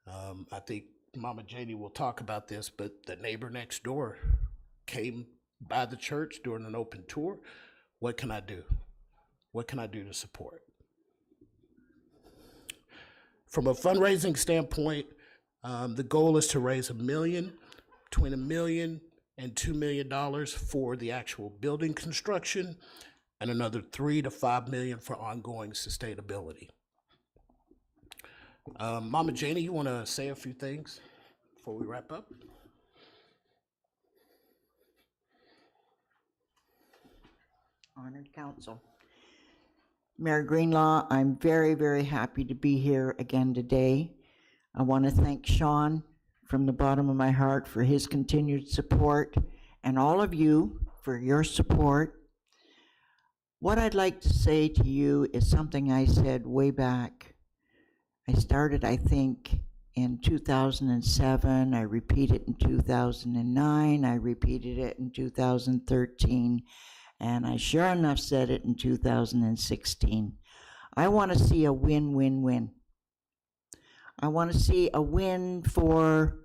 S11: I think Mama Janie will talk about this, but the neighbor next door came by the church during an open tour. What can I do? What can I do to support? From a fundraising standpoint, the goal is to raise between $1 million and $2 million for the actual building construction, and another $3 to $5 million for ongoing sustainability. Mama Janie, you want to say a few things before we wrap up?
S12: Honored Council. Mayor Greenlaw, I'm very, very happy to be here again today. I want to thank Sean from the bottom of my heart for his continued support, and all of you for your support. What I'd like to say to you is something I said way back. I started, I think, in 2007. I repeated in 2009. I repeated it in 2013. And I sure enough said it in 2016. I want to see a win-win-win. I want to see a win for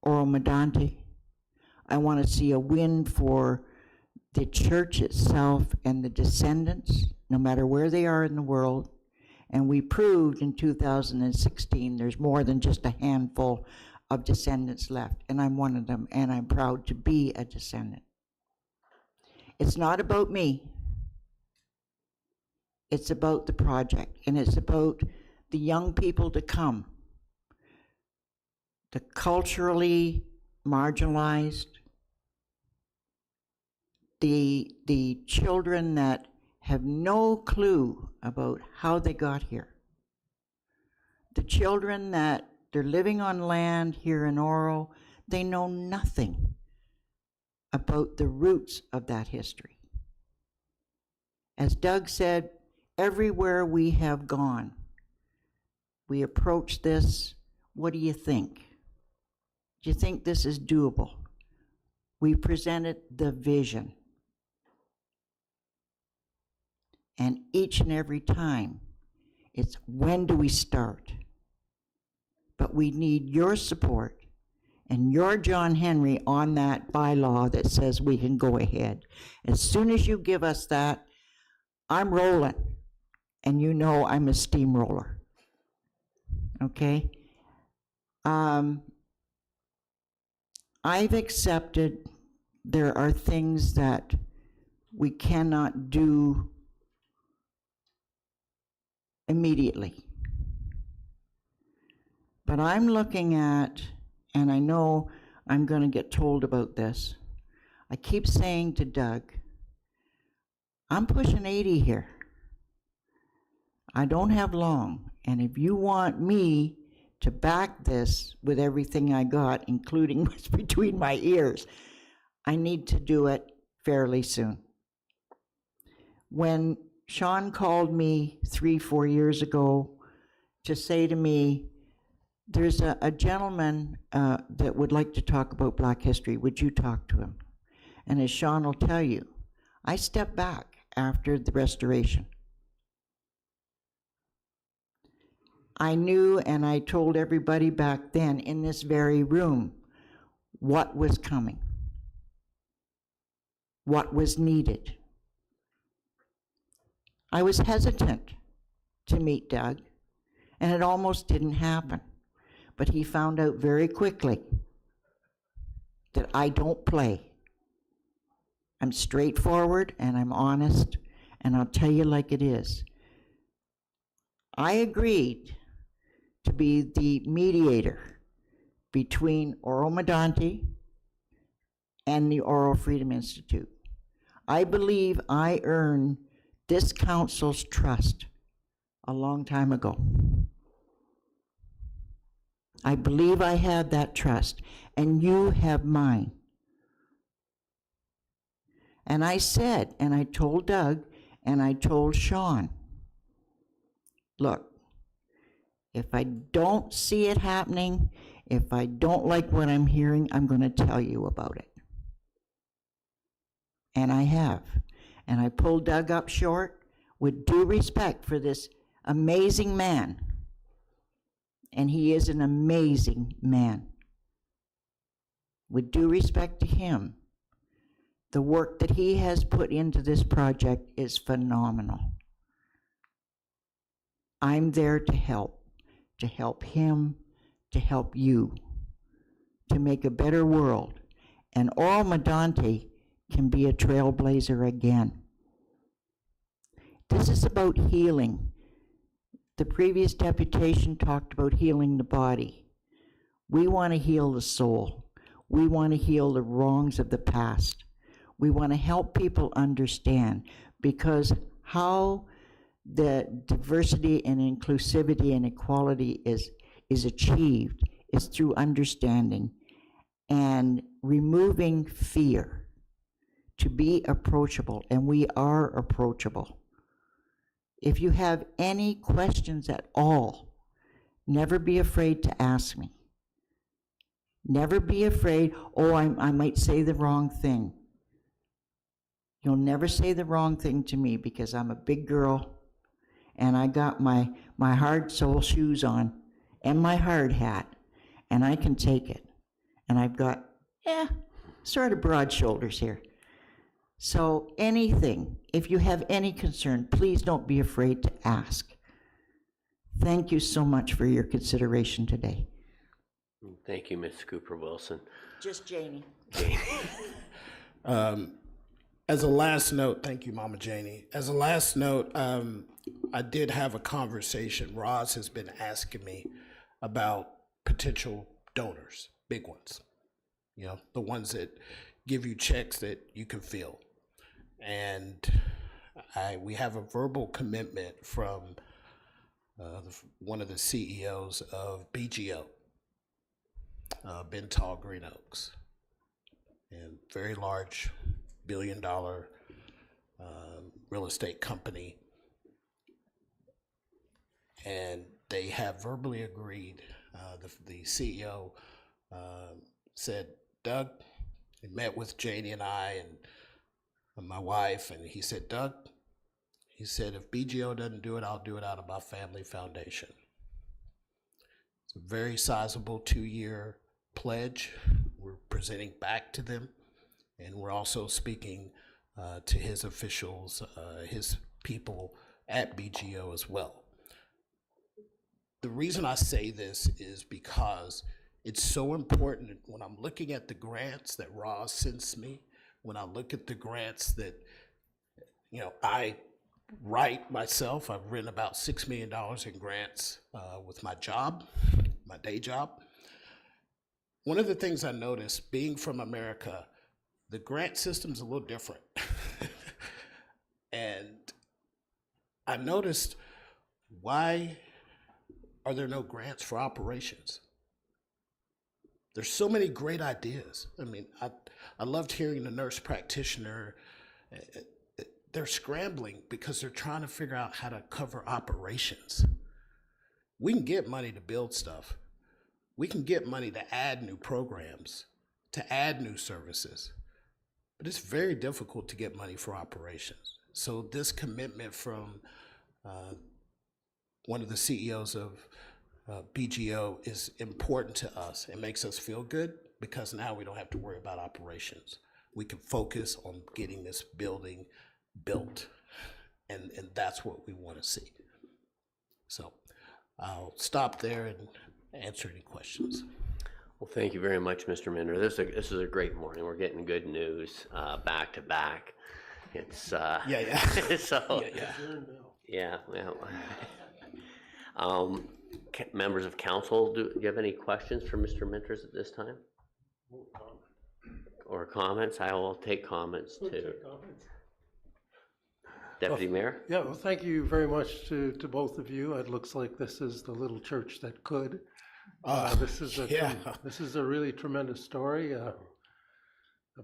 S12: Oro-Medonte. I want to see a win for the church itself and the descendants, no matter where they are in the world. And we proved in 2016 there's more than just a handful of descendants left, and I'm one of them, and I'm proud to be a descendant. It's not about me. It's about the project, and it's about the young people to come, the culturally marginalized, the children that have no clue about how they got here, the children that they're living on land here in Oro, they know nothing about the roots of that history. As Doug said, everywhere we have gone, we approach this, what do you think? Do you think this is doable? We presented the vision. And each and every time, it's when do we start? but we need your support and your John Henry on that bylaw that says we can go ahead. As soon as you give us that, I'm rolling, and you know I'm a steamroller. Okay? I've accepted there are things that we cannot do immediately. But I'm looking at, and I know I'm going to get told about this, I keep saying to Doug, I'm pushing 80 here. I don't have long, and if you want me to back this with everything I got, including what's between my ears, I need to do it fairly soon. When Sean called me 3-4 years ago to say to me, there's a gentleman that would like to talk about Black history, would you talk to him? And as Sean will tell you, I stepped back after the restoration. I knew, and I told everybody back then in this very room what was coming, what was needed. I was hesitant to meet Doug, and it almost didn't happen. But he found out very quickly that I don't play. I'm straightforward and I'm honest, and I'll tell you like it is. I agreed to be the mediator between Oro-Medonte and the Oro Freedom Institute. I believe I earned this council's trust a long time ago. I believe I had that trust, and you have mine. And I said, and I told Doug, and I told Sean, look, if I don't see it happening, if I don't like what I'm hearing, I'm going to tell you about it. And I have. And I pulled Doug up short with due respect for this amazing man. And he is an amazing man. With due respect to him, the work that he has put into this project is phenomenal. I'm there to help him, to help you, to make a better world. And Oro-Medonte can be a trailblazer again. This is about healing. The previous deputation talked about healing the body. We want to heal the soul. We want to heal the wrongs of the past. We want to help people understand, because how the diversity and inclusivity and equality is achieved is through understanding and removing fear, to be approachable, and we are approachable. If you have any questions at all, never be afraid to ask me. Never be afraid, oh, I might say the wrong thing. You'll never say the wrong thing to me, because I'm a big girl and I got my hard sole shoes on and my hard hat, and I can take it. And I've got, sort of broad shoulders here. So anything, if you have any concern, please don't be afraid to ask. Thank you so much for your consideration today.
S2: Thank you, Ms. Cooper Wilson.
S12: Just Janie.
S11: As a last note, thank you, Mama Janie. As a last note, I did have a conversation. Roz has been asking me about potential donors, big ones, you know, the ones that give you checks that you can feel. And we have a verbal commitment from one of the CEOs of BGO, Bentall Green Oaks, and very large billion-dollar real estate company. And they have verbally agreed. The CEO said, Doug, he met with Janie and I and my wife, and he said, Doug, he said, if BGO doesn't do it, I'll do it out of my family foundation. It's a very sizable 2-year pledge we're presenting back to them. And we're also speaking to his officials, his people at BGO as well. The reason I say this is because it's so important when I'm looking at the grants that Roz sends me, when I look at the grants that, I write myself. I've written about $6 million in grants with my job, my day job. One of the things I noticed, being from America, the grant system's a little different. And I noticed, why are there no grants for operations? There's so many great ideas. I mean, I loved hearing the nurse practitioner. They're scrambling because they're trying to figure out how to cover operations. We can get money to build stuff. We can get money to add new programs, to add new services. But it's very difficult to get money for operations. So this commitment from one of the CEOs of BGO is important to us. It makes us feel good because now we don't have to worry about operations. We can focus on getting this building built, and that's what we want to see. So I'll stop there and answer any questions.
S2: Well, thank you very much, Mr. Minder. This is a great morning. We're getting good news back to back. It's so yeah. Well, members of council, do you have any questions for Mr. Minters at this time? Or comments? I will take comments too. Deputy Mayor?
S8: Yeah, well, thank you very much to both of you. It looks like this is the little church that could. This is a really tremendous story. A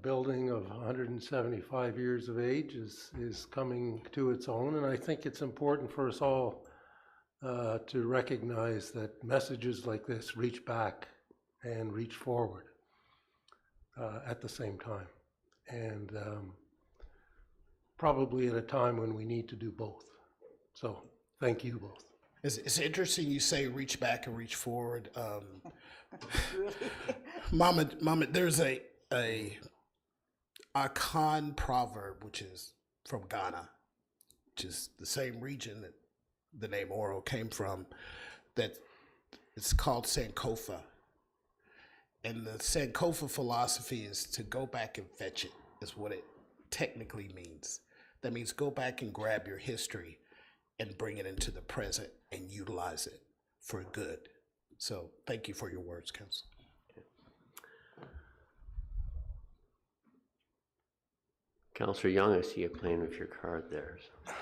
S8: building of 175 years of age is coming to its own, and I think it's important for us all to recognize that messages like this reach back and reach forward at the same time, and probably at a time when we need to do both. So thank you both.
S11: It's interesting you say reach back and reach forward. Mama, there's a Akan proverb, which is from Ghana, which is the same region that the name Oro came from, that it's called Sankofa. And the Sankofa philosophy is to go back and fetch it, is what it technically means. That means go back and grab your history and bring it into the present and utilize it for good. So thank you for your words, Council.
S2: Councillor Young, I see you playing with your card there. So.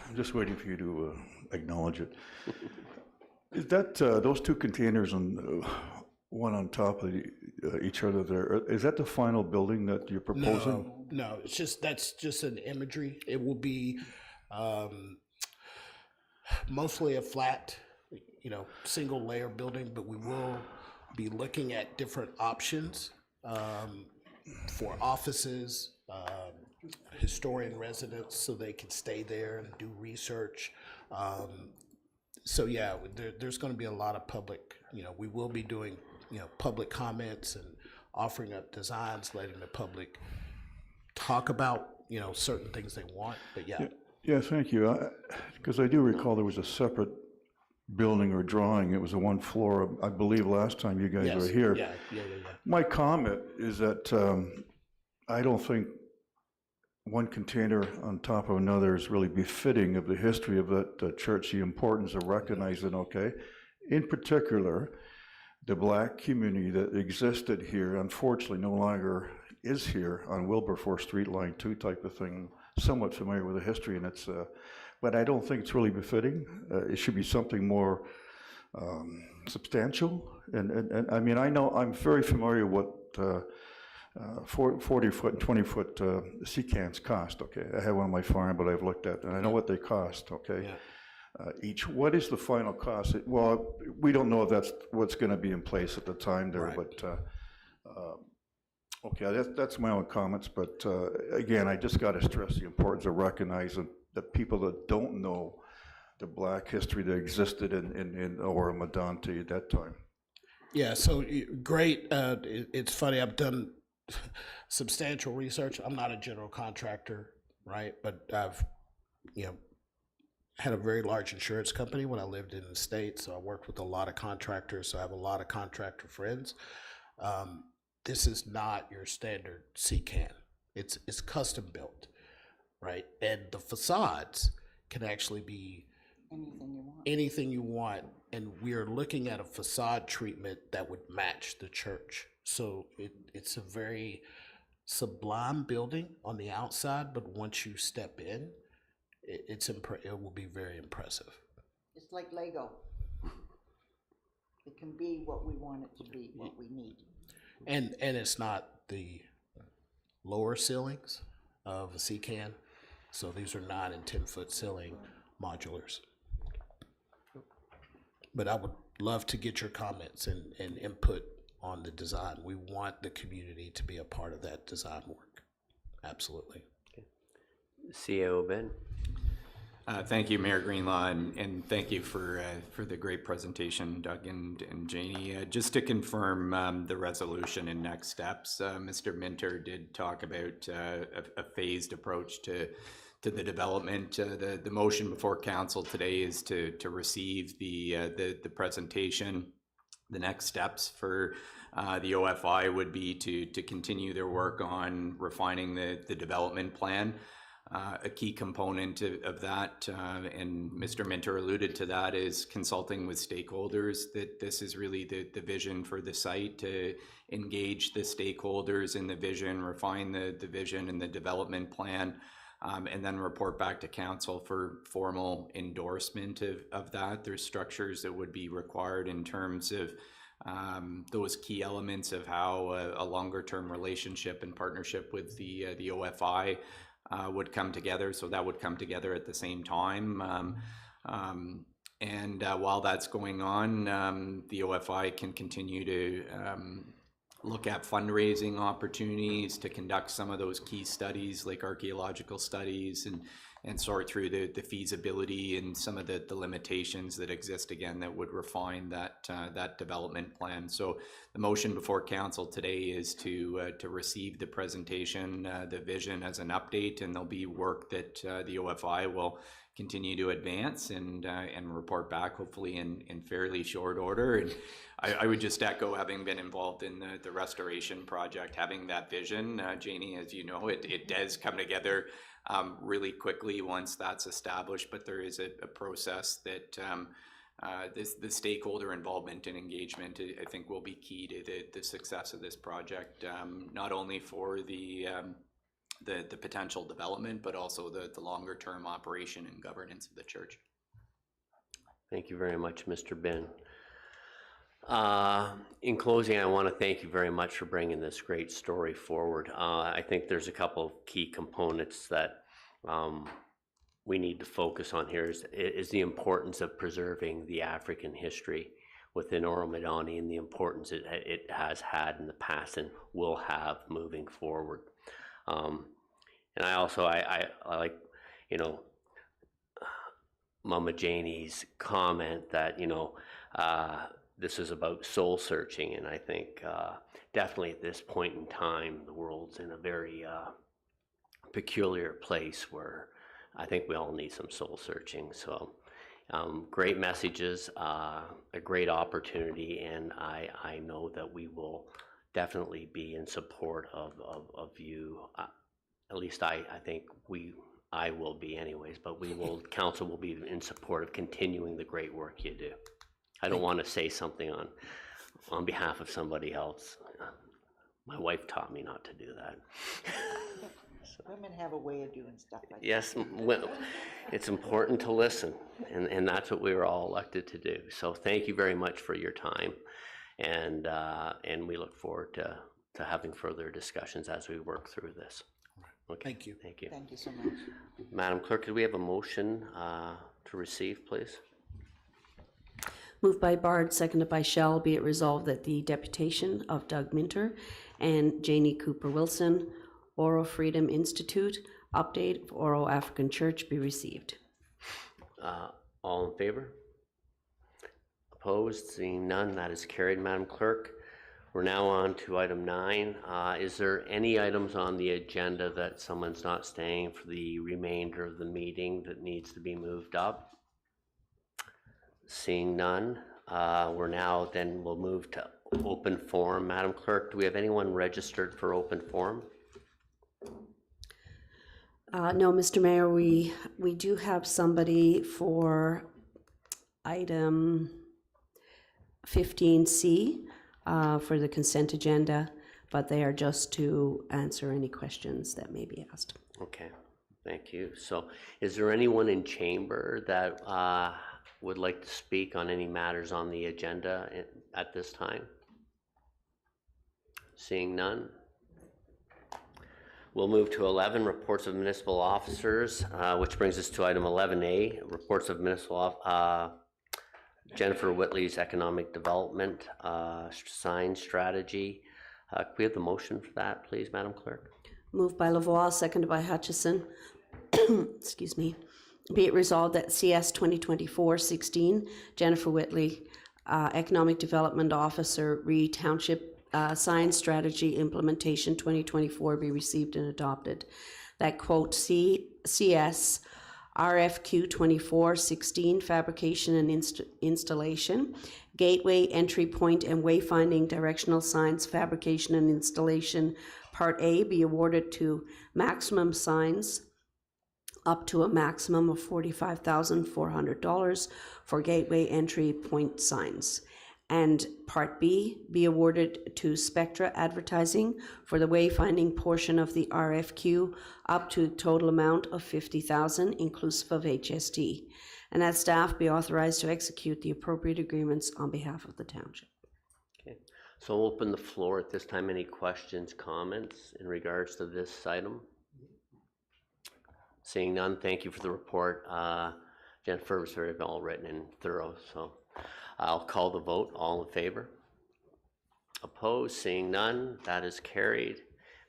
S6: I'm just waiting for you to acknowledge it. Is that those two containers on one on top of each other there? Is that the final building that you're proposing?
S11: No, that's just an imagery. It will be mostly a flat, single layer building, but we will be looking at different options for offices, historian residents, so they can stay there and do research. So yeah, there's going to be a lot of public, we will be doing, public comments and offering up designs, letting the public talk about, certain things they want, but yeah.
S6: Yeah, thank you. Because I do recall there was a separate building or drawing. It was a one floor, I believe, last time you guys were here.
S11: Yeah.
S6: My comment is that I don't think one container on top of another is really befitting of the history of that church, the importance of recognizing, in particular, the Black community that existed here, unfortunately no longer is here on Wilberforce Street, Line 2 type of thing. Somewhat familiar with the history, and it's, but I don't think it's really befitting. It should be something more substantial. And I mean, I know I'm very familiar what 40-foot and 20-foot sea cans cost. Okay, I have one on my farm, but I've looked at, and I know what they cost. Okay, each. What is the final cost? Well, we don't know if that's what's going to be in place at the time there, but. Okay, that's my own comments, but again, I just got to stress the importance of recognizing the people that don't know the Black history that existed in Oro-Medonte at that time.
S11: Yeah, so great. It's funny, I've done substantial research. I'm not a general contractor, right? But I've, had a very large insurance company when I lived in the States. So I worked with a lot of contractors. So I have a lot of contractor friends. This is not your standard CCAN. It's custom built, right? And the facades can actually be anything you want. And we are looking at a facade treatment that would match the church. So it's a very sublime building on the outside, but once you step in, it will be very impressive.
S12: It's like Lego. It can be what we want it to be, what we need.
S11: And it's not the lower ceilings of a CCAN. So these are 9 and 10-foot ceiling modulars. But I would love to get your comments and input on the design. We want the community to be a part of that design work. Absolutely.
S2: CEO Ben.
S9: Thank you, Mayor Greenlaw, and thank you for the great presentation, Doug and Janie. Just to confirm the resolution and next steps, Mr. Minter did talk about a phased approach to the development. The motion before council today is to receive the presentation. The next steps for the OFI would be to continue their work on refining the development plan. A key component of that, and Mr. Minter alluded to that, is consulting with stakeholders. That this is really the vision for the site, to engage the stakeholders in the vision, refine the vision and the development plan, and then report back to council for formal endorsement of that. There's structures that would be required in terms of those key elements of how a longer term relationship and partnership with the OFI would come together. So that would come together at the same time. And while that's going on, the OFI can continue to look at fundraising opportunities, to conduct some of those key studies like archaeological studies, and sort through the feasibility and some of the limitations that exist, again, that would refine that development plan. So the motion before council today is to receive the presentation, the vision as an update, and there'll be work that the OFI will continue to advance and report back, hopefully in fairly short order. And I would just echo, having been involved in the restoration project, having that vision, Janie, as you know, it does come together really quickly once that's established, but there is a process that the stakeholder involvement and engagement, I think, will be key to the success of this project, not only for the potential development, but also the longer term operation and governance of the church.
S2: Thank you very much, Mr. Ben. In closing, I want to thank you very much for bringing this great story forward. I think there's a couple of key components that we need to focus on here is the importance of preserving the African history within Oro-Medonte and the importance it has had in the past and will have moving forward. And I also, I like, Mama Janie's comment that, this is about soul searching, and I think definitely at this point in time, the world's in a very peculiar place where I think we all need some soul searching. So great messages, a great opportunity, and I know that we will definitely be in support of you. At least I think I will be anyways, but council will be in support of continuing the great work you do. I don't want to say something on behalf of somebody else. My wife taught me not to do that.
S12: Women have a way of doing stuff like that.
S2: Yes, well, it's important to listen, and that's what we were all elected to do. So thank you very much for your time, and we look forward to having further discussions as we work through this. Okay.
S11: Thank you.
S2: Thank you.
S12: Thank you so much.
S2: Madam Clerk, could we have a motion to receive, please?
S1: Moved by Bard, seconded by Shell, be it resolved that the deputation of Doug Minter and Janie Cooper Wilson, Oro Freedom Institute, update of Oro African Church be received.
S2: All in favor? Opposed? Seeing none, that is carried, Madam Clerk. We're now on to item 9. Is there any items on the agenda that someone's not staying for the remainder of the meeting that needs to be moved up? Seeing none, we'll move to open forum. Madam Clerk, do we have anyone registered for open forum?
S1: No, Mr. Mayor, we do have somebody for item 15C for the consent agenda, but they are just to answer any questions that may be asked.
S2: Okay, thank you. So is there anyone in chamber that would like to speak on any matters on the agenda at this time? Seeing none. We'll move to 11, reports of municipal officers, which brings us to item 11A, reports of municipal Jennifer Whitley's economic development sign strategy. Could we have the motion for that, please, Madam Clerk?
S1: Moved by Lavoie, seconded by Hutchison. Excuse me. Be it resolved that CS 2024-16, Jennifer Whitley, Economic Development Officer, Township Sign Strategy Implementation 2024 be received and adopted. That quote CS RFQ 24-16, Fabrication and Installation, Gateway, Entry Point and Wayfinding Directional Signs, Fabrication and Installation, Part A, be awarded to Maximum Signs up to a maximum of $45,400 for Gateway Entry Point signs. And Part B, be awarded to Spectra Advertising for the wayfinding portion of the RFQ up to a total amount of $50,000 inclusive of HST. And that staff be authorized to execute the appropriate agreements on behalf of the township.
S2: Okay, so I'll open the floor at this time. Any questions, comments in regards to this item? Seeing none, thank you for the report. Jennifer was very well written and thorough, so I'll call the vote. All in favor? Opposed? Seeing none, that is carried.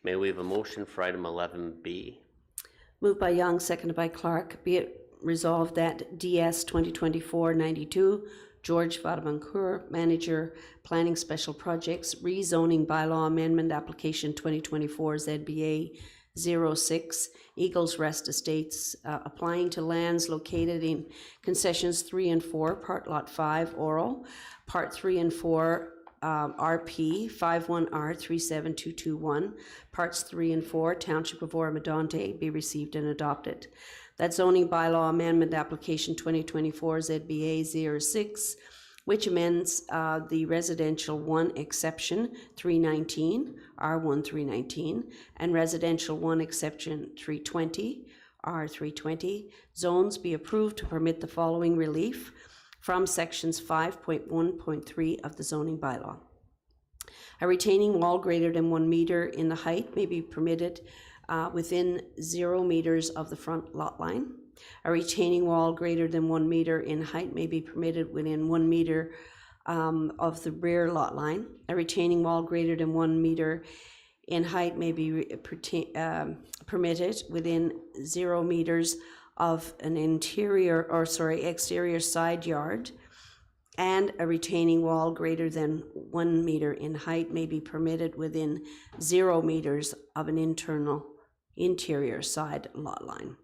S2: May we have a motion for item 11B?
S1: Moved by Young, seconded by Clark. Be it resolved that DS 2024-92, George Vadamankur, Manager, Planning Special Projects, Rezoning Bylaw Amendment Application 2024 ZBA 06, Eagles Rest Estates, applying to lands located in concessions 3 and 4, Part Lot 5, Oro, Part 3 and 4, RP 51R 37221, Parts 3 and 4, Township of Oro-Medonte, be received and adopted. That zoning bylaw amendment application 2024 ZBA 06, which amends the residential 1 exception 319, R1 319, and residential 1 exception 320, R320, zones be approved to permit the following relief from sections 5.1.3 of the zoning bylaw. A retaining wall greater than 1 meter in the height may be permitted within 0 meters of the front lot line. A retaining wall greater than 1 meter in height may be permitted within 1 meter of the rear lot line. A retaining wall greater than 1 meter in height may be permitted within 0 meters of an exterior side yard. And a retaining wall greater than 1 meter in height may be permitted within 0 meters of an interior side lot line.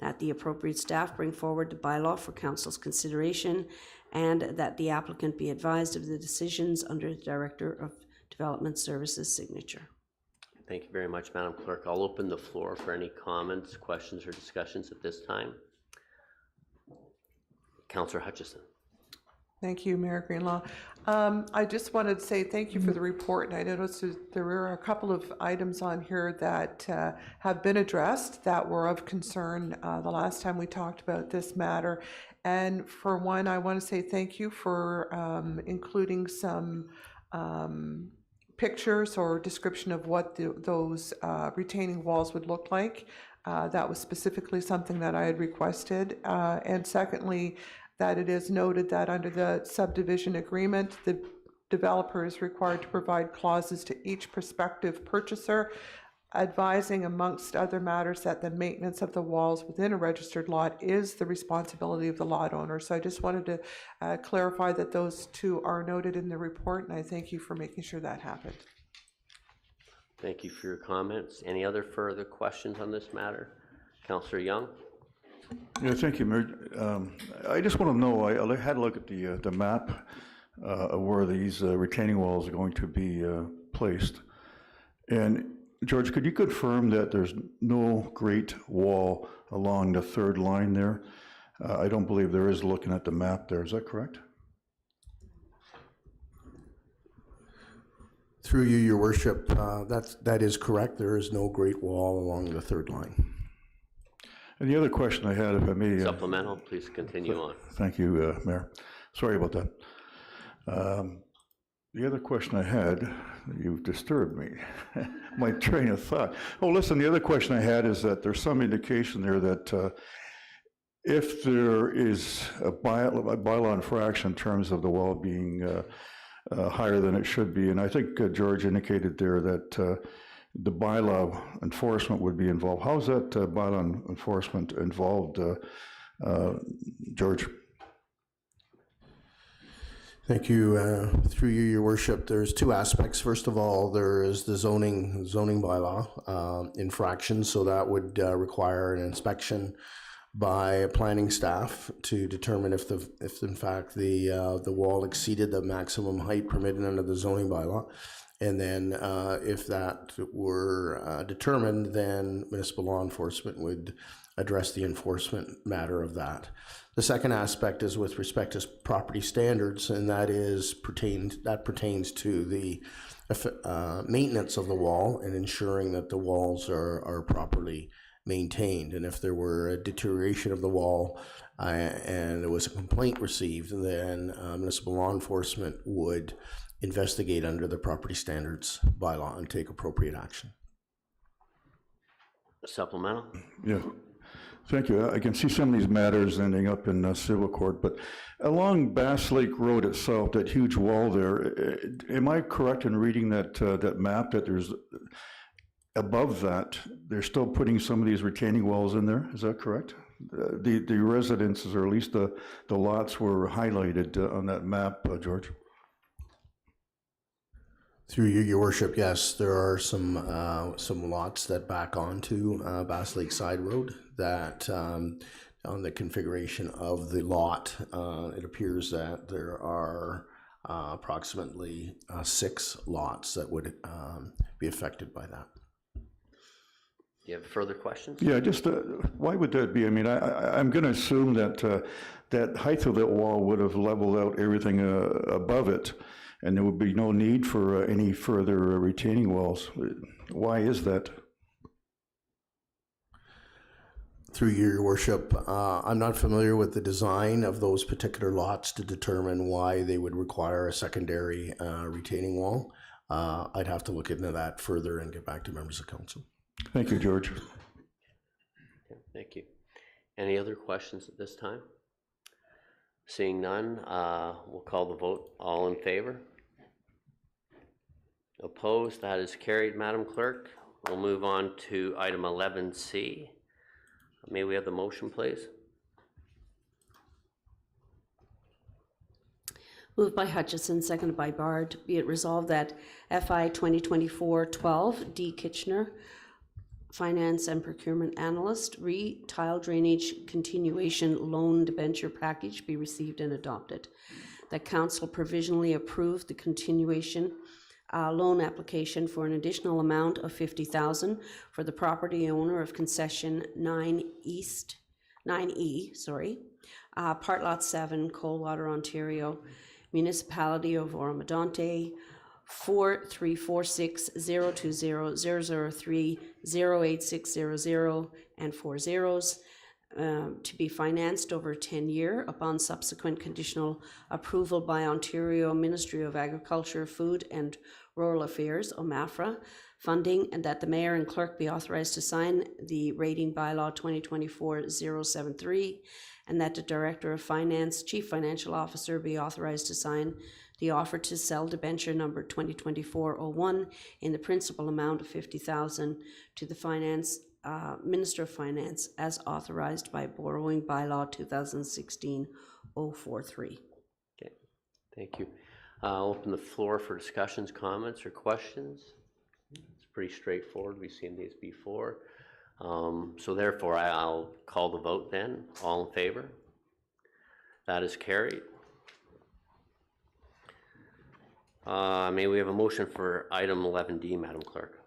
S1: That the appropriate staff bring forward the bylaw for council's consideration, and that the applicant be advised of the decisions under the Director of Development Services signature.
S2: Thank you very much, Madam Clerk. I'll open the floor for any comments, questions, or discussions at this time. Councillor Hutchison.
S7: Thank you, Mayor Greenlaw. I just wanted to say thank you for the report. And I noticed there were a couple of items on here that have been addressed that were of concern the last time we talked about this matter. And for one, I want to say thank you for including some pictures or description of what those retaining walls would look like. That was specifically something that I had requested. And secondly, that it is noted that under the subdivision agreement, the developer is required to provide clauses to each prospective purchaser advising, amongst other matters, that the maintenance of the walls within a registered lot is the responsibility of the lot owner. So I just wanted to clarify that those two are noted in the report, and I thank you for making sure that happened.
S2: Thank you for your comments. Any other further questions on this matter? Councillor Young?
S6: Yeah, thank you, Mayor. I just want to know, I had a look at the map of where these retaining walls are going to be placed. And George, could you confirm that there's no great wall along the third line there? I don't believe there is, looking at the map there. Is that correct?
S11: Through you, Your Worship, that is correct. There is no great wall along the third line.
S6: And the other question I had, if I may...
S2: Supplemental, please continue on.
S6: Thank you, Mayor. Sorry about that. The other question I had, you've disturbed me, my train of thought. Oh, listen, the other question I had is that there's some indication there that if there is a bylaw infraction in terms of the wall being higher than it should be, and I think George indicated there that the bylaw enforcement would be involved. How is that bylaw enforcement involved, George?
S11: Thank you. Through you, Your Worship, there's two aspects. First of all, there is the zoning bylaw infraction, so that would require an inspection by planning staff to determine if in fact the wall exceeded the maximum height permitted under the zoning bylaw. And then if that were determined, then municipal law enforcement would address the enforcement matter of that. The second aspect is with respect to property standards, and that pertains to the maintenance of the wall and ensuring that the walls are properly maintained. And if there were a deterioration of the wall and there was a complaint received, then municipal law enforcement would investigate under the property standards bylaw and take appropriate action.
S2: Supplemental?
S6: Yeah. Thank you. I can see some of these matters ending up in civil court, but along Bass Lake Road itself, that huge wall there, am I correct in reading that map that there's above that, they're still putting some of these retaining walls in there? Is that correct? The residences, or at least the lots, were highlighted on that map, George.
S11: Through you, Your Worship, yes, there are some lots that back onto Bass Lake Side Road that on the configuration of the lot, it appears that there are approximately 6 lots that would be affected by that.
S2: Do you have further questions?
S6: Yeah, just why would that be? I mean, I'm going to assume that that height of that wall would have leveled out everything above it, and there would be no need for any further retaining walls. Why is that?
S11: Through Your Worship, I'm not familiar with the design of those particular lots to determine why they would require a secondary retaining wall. I'd have to look into that further and get back to members of council.
S6: Thank you, George.
S2: Okay, thank you. Any other questions at this time? Seeing none, we'll call the vote. All in favor? Opposed? That is carried, Madam Clerk. We'll move on to item 11C. May we have the motion, please?
S1: Moved by Hutchison, seconded by Bard. Be it resolved that FI 2024-12, D. Kitchener, Finance and Procurement Analyst, Tile Drainage Continuation Loan Debenture Package be received and adopted. That Council provisionally approve the continuation loan application for an additional amount of $50,000 for the property owner of concession 9E, Part Lot 7, Coldwater, Ontario, Municipality of Oro-Medonte, 4346-020-003-08600 and 4 zeros, to be financed over a 10-year upon subsequent conditional approval by Ontario Ministry of Agriculture, Food and Rural Affairs, OMAFRA, funding, and that the mayor and clerk be authorized to sign the rating bylaw 2024-073, and that the Director of Finance, Chief Financial Officer, be authorized to sign the offer to sell debenture number 2024-01 in the principal amount of $50,000 to the Minister of Finance as authorized by borrowing bylaw 2016-043.
S2: Okay, thank you. I'll open the floor for discussions, comments, or questions. It's pretty straightforward. We've seen these before. So therefore, I'll call the vote then. All in favor? That is carried. May we have a motion for item 11D, Madam Clerk?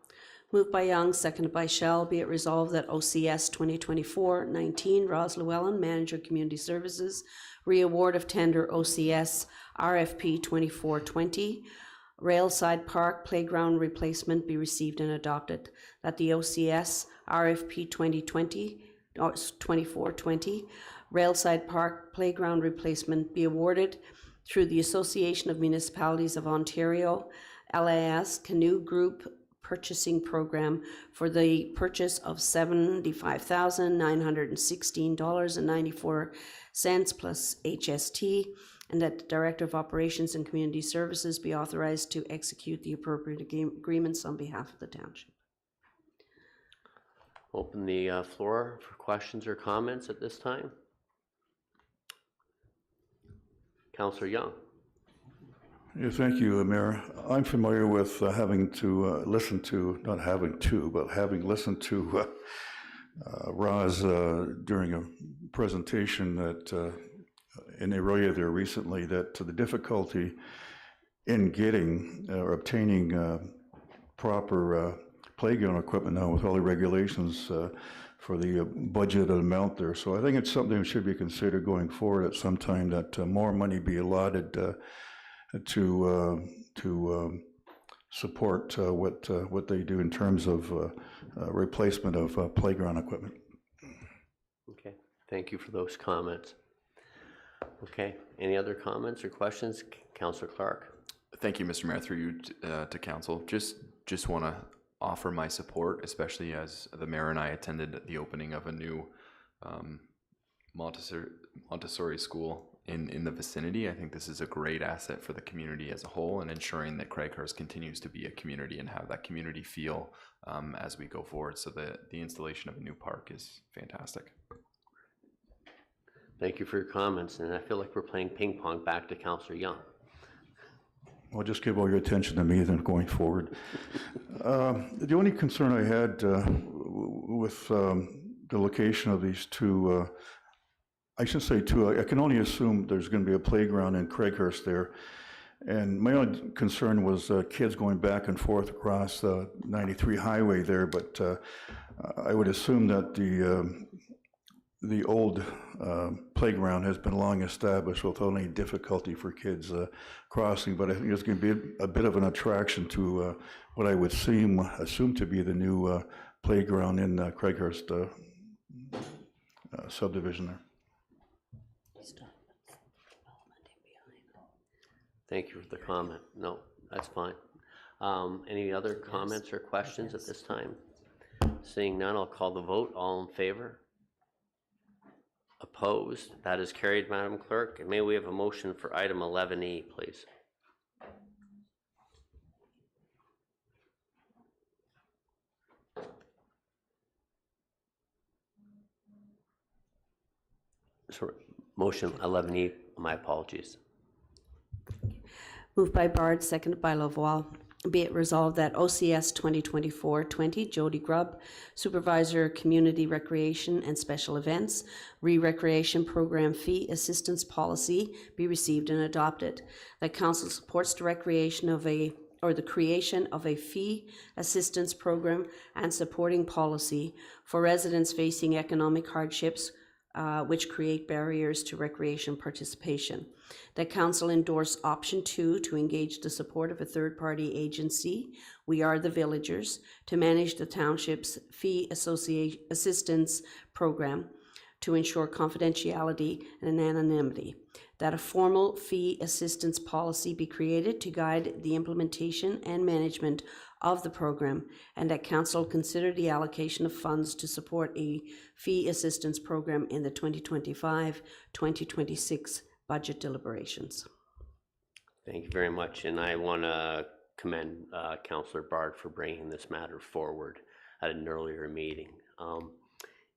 S1: Moved by Young, seconded by Shell. Be it resolved that OCS 2024-19, Ros Llewellyn, Manager Community Services, re-award of tender OCS RFP 2420, Railside Park Playground Replacement be received and adopted. That the OCS RFP 2420, Railside Park Playground Replacement be awarded through the Association of Municipalities of Ontario, LAS Canoe Group Purchasing Program for the purchase of $75,916.94 plus HST, and that the Director of Operations and Community Services be authorized to execute the appropriate agreements on behalf of the township.
S2: Open the floor for questions or comments at this time. Councillor Young.
S6: Yeah, thank you, Mayor. I'm familiar with having to listen to, not having to, but having listened to Roz during a presentation that in Arroyo there recently, that the difficulty in getting or obtaining proper playground equipment now with all the regulations for the budgeted amount there. So I think it's something that should be considered going forward at some time, that more money be allotted to support what they do in terms of replacement of playground equipment.
S2: Okay, thank you for those comments. Okay, any other comments or questions? Councillor Clark.
S13: Thank you, Mr. Mayor. Through you to council. Just want to offer my support, especially as the mayor and I attended the opening of a new Montessori school in the vicinity. I think this is a great asset for the community as a whole, and ensuring that Craighurst continues to be a community and have that community feel as we go forward. So the installation of a new park is fantastic.
S2: Thank you for your comments, and I feel like we're playing ping pong back to Councillor Young.
S6: Well, just give all your attention to me then going forward. The only concern I had with the location of these two, I should say two, I can only assume there's going to be a playground in Craighurst there. And my only concern was kids going back and forth across the 93 highway there, but I would assume that the old playground has been long established without any difficulty for kids crossing, but I think it's going to be a bit of an attraction to what I would assume to be the new playground in Craighurst subdivision there.
S2: Thank you for the comment. No, that's fine. Any other comments or questions at this time? Seeing none, I'll call the vote. All in favor? Opposed? That is carried, Madam Clerk. And may we have a motion for item 11E, please? Sorry, motion 11E, my apologies.
S1: Moved by Bard, seconded by Lavoie. Be it resolved that OCS 2024-20, Jody Grubb, Supervisor, Community Recreation and Special Events, Re-Recreation Program Fee Assistance Policy be received and adopted. That Council supports the creation of a fee assistance program and supporting policy for residents facing economic hardships which create barriers to recreation participation. That Council endorse option 2 to engage the support of a third-party agency, We Are the Villagers, to manage the township's fee assistance program to ensure confidentiality and anonymity. That a formal fee assistance policy be created to guide the implementation and management of the program, and that Council consider the allocation of funds to support a fee assistance program in the 2025-2026 budget deliberations.
S2: Thank you very much, and I want to commend Councillor Bard for bringing this matter forward at an earlier meeting.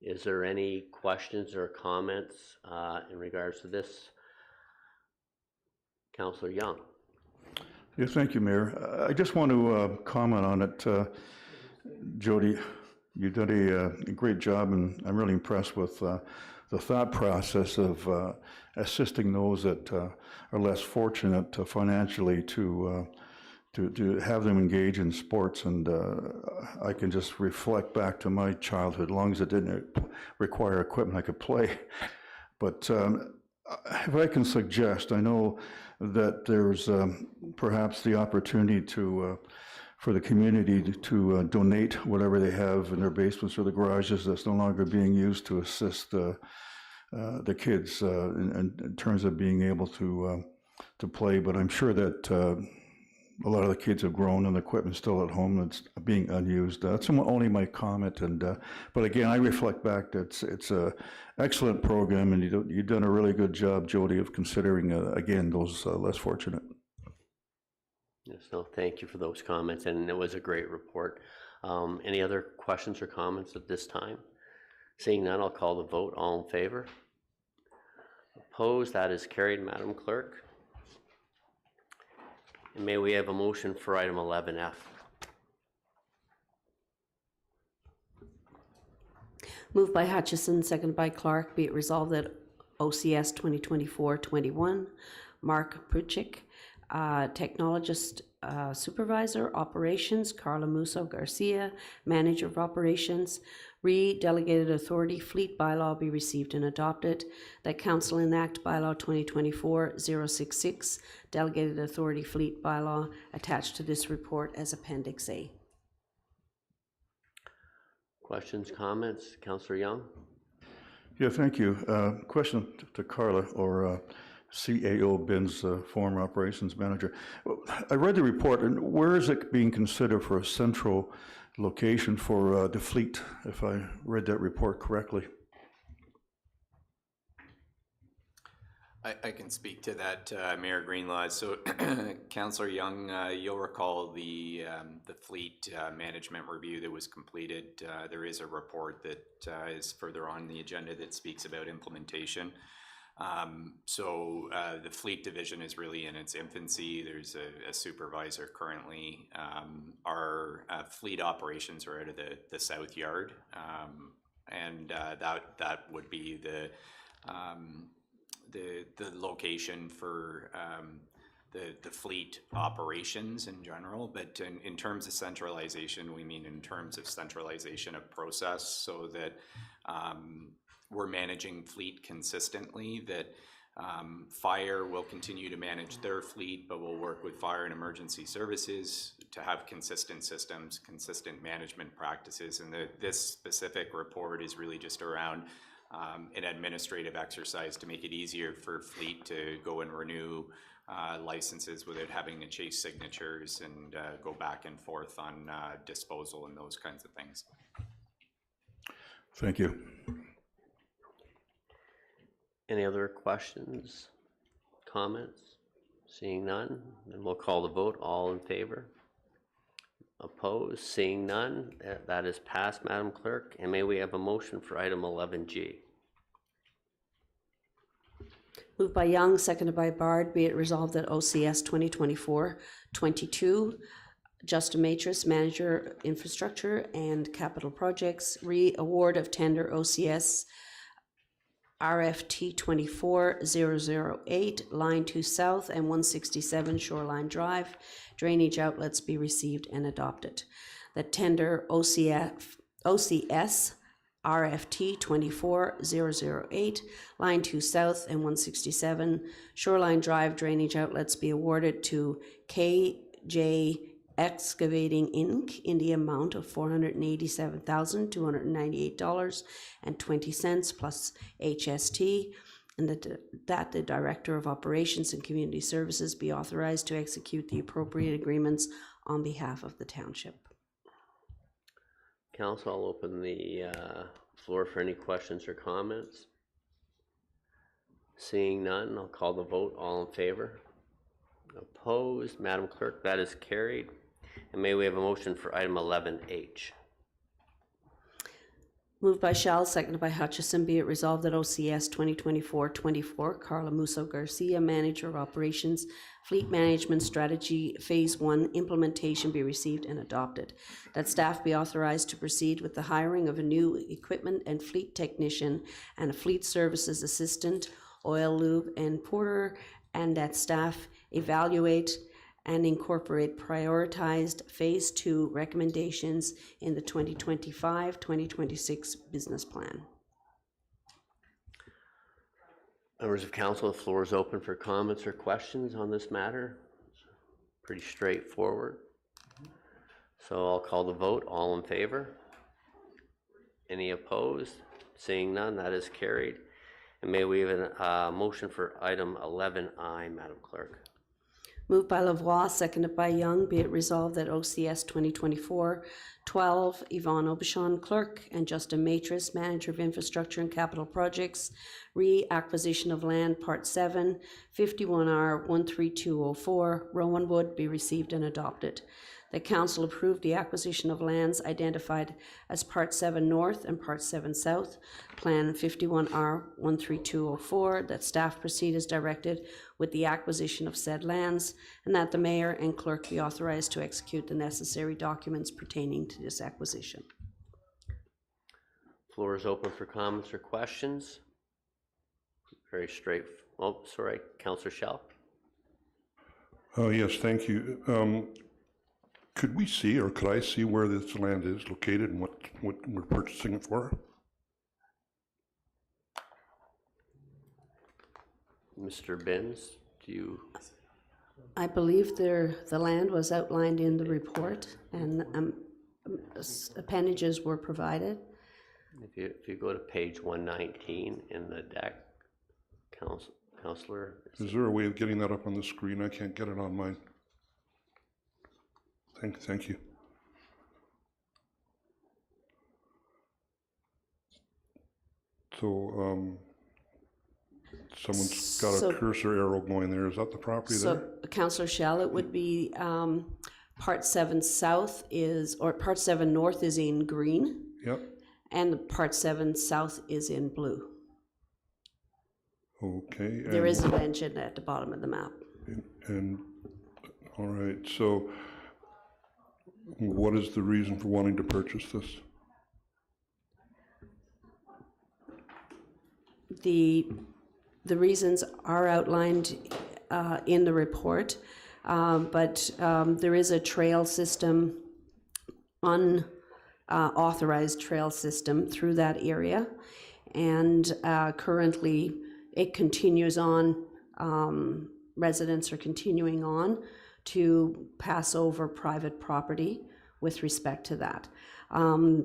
S2: Is there any questions or comments in regards to this? Councillor Young.
S6: Yeah, thank you, Mayor. I just want to comment on it. Jody, you've done a great job, and I'm really impressed with the thought process of assisting those that are less fortunate financially to have them engage in sports. And I can just reflect back to my childhood, as long as it didn't require equipment I could play. But if I can suggest, I know that there's perhaps the opportunity to for the community to donate whatever they have in their basements or the garages that's no longer being used to assist the kids in terms of being able to play. But I'm sure that a lot of the kids have grown and the equipment's still at home that's being unused. That's only my comment. And but again, I reflect back that it's a excellent program, and you've done a really good job, Jody, of considering again those less fortunate.
S2: Yes, no, thank you for those comments, and it was a great report. Any other questions or comments at this time? Seeing none, I'll call the vote. All in favor? Opposed? That is carried, Madam Clerk. And may we have a motion for item 11F?
S1: Moved by Hutchison, seconded by Clark, be it resolved that OCS 2024-21, Mark Pruchik, Technologist Supervisor, Operations, Carla Musso Garcia, Manager of Operations, Delegated Authority Fleet Bylaw be received and adopted, that Council enact Bylaw 2024-066, Delegated Authority Fleet Bylaw, attached to this report as Appendix A.
S2: Questions, comments? Councillor Young?
S6: Yeah, thank you. Question to Carla, or CAO Ben's former operations manager. I read the report, and where is it being considered for a central location for the fleet, if I read that report correctly?
S9: I can speak to that, Mayor Greenlaw. So, Councillor Young, you'll recall the fleet management review that was completed. There is a report that is further on the agenda that speaks about implementation. The fleet division is really in its infancy. There's a supervisor currently. Our fleet operations are out of the South Yard, and that would be the location for the fleet operations in general. But in terms of centralization, we mean in terms of centralization of process, so that we're managing fleet consistently, that fire will continue to manage their fleet, but we'll work with fire and emergency services to have consistent systems, consistent management practices. And this specific report is really just around an administrative exercise to make it easier for fleet to go and renew licenses without having to chase signatures and go back and forth on disposal and those kinds of things.
S6: Thank you.
S2: Any other questions, comments? Seeing none, then we'll call the vote. All in favor? Opposed? Seeing none, that is passed, Madam Clerk. And may we have a motion for item 11G?
S1: Moved by Young, seconded by Bard, be it resolved that OCS 2024-22, Justin Matris, Manager, Infrastructure and Capital Projects, award of tender OCS RFT 24008, Line 2 South and 167 Shoreline Drive, drainage outlets be received and adopted. That tender OCS RFT 24008, Line 2 South and 167 Shoreline Drive, drainage outlets be awarded to KJ Excavating Inc. in the amount of $487,298.20 plus HST, and that the Director of Operations and Community Services be authorized to execute the appropriate agreements on behalf of the township.
S2: Council, I'll open the floor for any questions or comments. Seeing none, I'll call the vote. All in favor? Opposed? Madam Clerk, that is carried. And may we have a motion for item 11H?
S1: Moved by Shell, seconded by Hutchison. Be it resolved that OCS 2024-24, Carla Musso Garcia, Manager of Operations, Fleet Management Strategy Phase 1 implementation be received and adopted. That staff be authorized to proceed with the hiring of a new equipment and fleet technician and a fleet services assistant, oil lube and porter, and that staff evaluate and incorporate prioritized Phase 2 recommendations in the 2025-2026 business plan.
S2: Members of council, the floor is open for comments or questions on this matter. Pretty straightforward. So I'll call the vote. All in favor? Any opposed? Seeing none, that is carried. And may we have a motion for item 11I, Madam Clerk?
S1: Moved by Lavoie, seconded by Young. Be it resolved that OCS 2024-12, Yvonne Aubuchon, Clerk, and Justin Matris, Manager of Infrastructure and Capital Projects, Reacquisition of Land, Part 7, 51R 13204, Rowanwood, be received and adopted. The Council approved the acquisition of lands identified as Part 7 North and Part 7 South, Plan 51R 13204, that staff proceed as directed with the acquisition of said lands, and that the Mayor and Clerk be authorized to execute the necessary documents pertaining to this acquisition.
S2: Floor is open for comments or questions. Very straight. Oh, sorry, Councillor Schell.
S10: Yes, thank you. Could we see, or could I see where this land is located and what we're purchasing it for?
S2: Mr. Binns, do you?
S1: I believe the land was outlined in the report, and appendages were provided.
S2: If you go to page 119 in the deck, Councillor.
S10: Is there a way of getting that up on the screen? I can't get it on mine. Thank you. So, someone's got a cursor arrow going there. Is that the property there?
S1: So, Councillor Shell, it would be Part 7 South is, or Part 7 North is in green.
S10: Yep.
S1: And Part 7 South is in blue.
S10: Okay.
S1: There is a legend at the bottom of the map.
S10: And all right, so what is the reason for wanting to purchase this?
S1: The reasons are outlined in the report, but there is a trail system, unauthorized trail system through that area, and currently it continues on. Residents are continuing on to pass over private property with respect to that.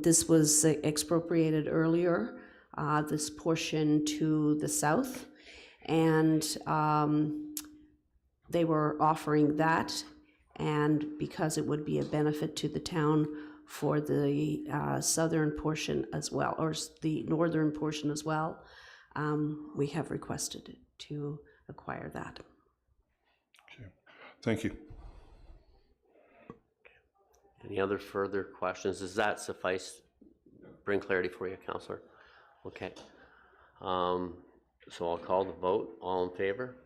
S1: This was expropriated earlier, this portion to the south, and they were offering that, and because it would be a benefit to the town for the southern portion as well, or the northern portion as well, we have requested to acquire that.
S10: Okay, thank you.
S2: Any other further questions? Does that suffice? Bring clarity for you, Councillor? Okay. So I'll call the vote. All in favor?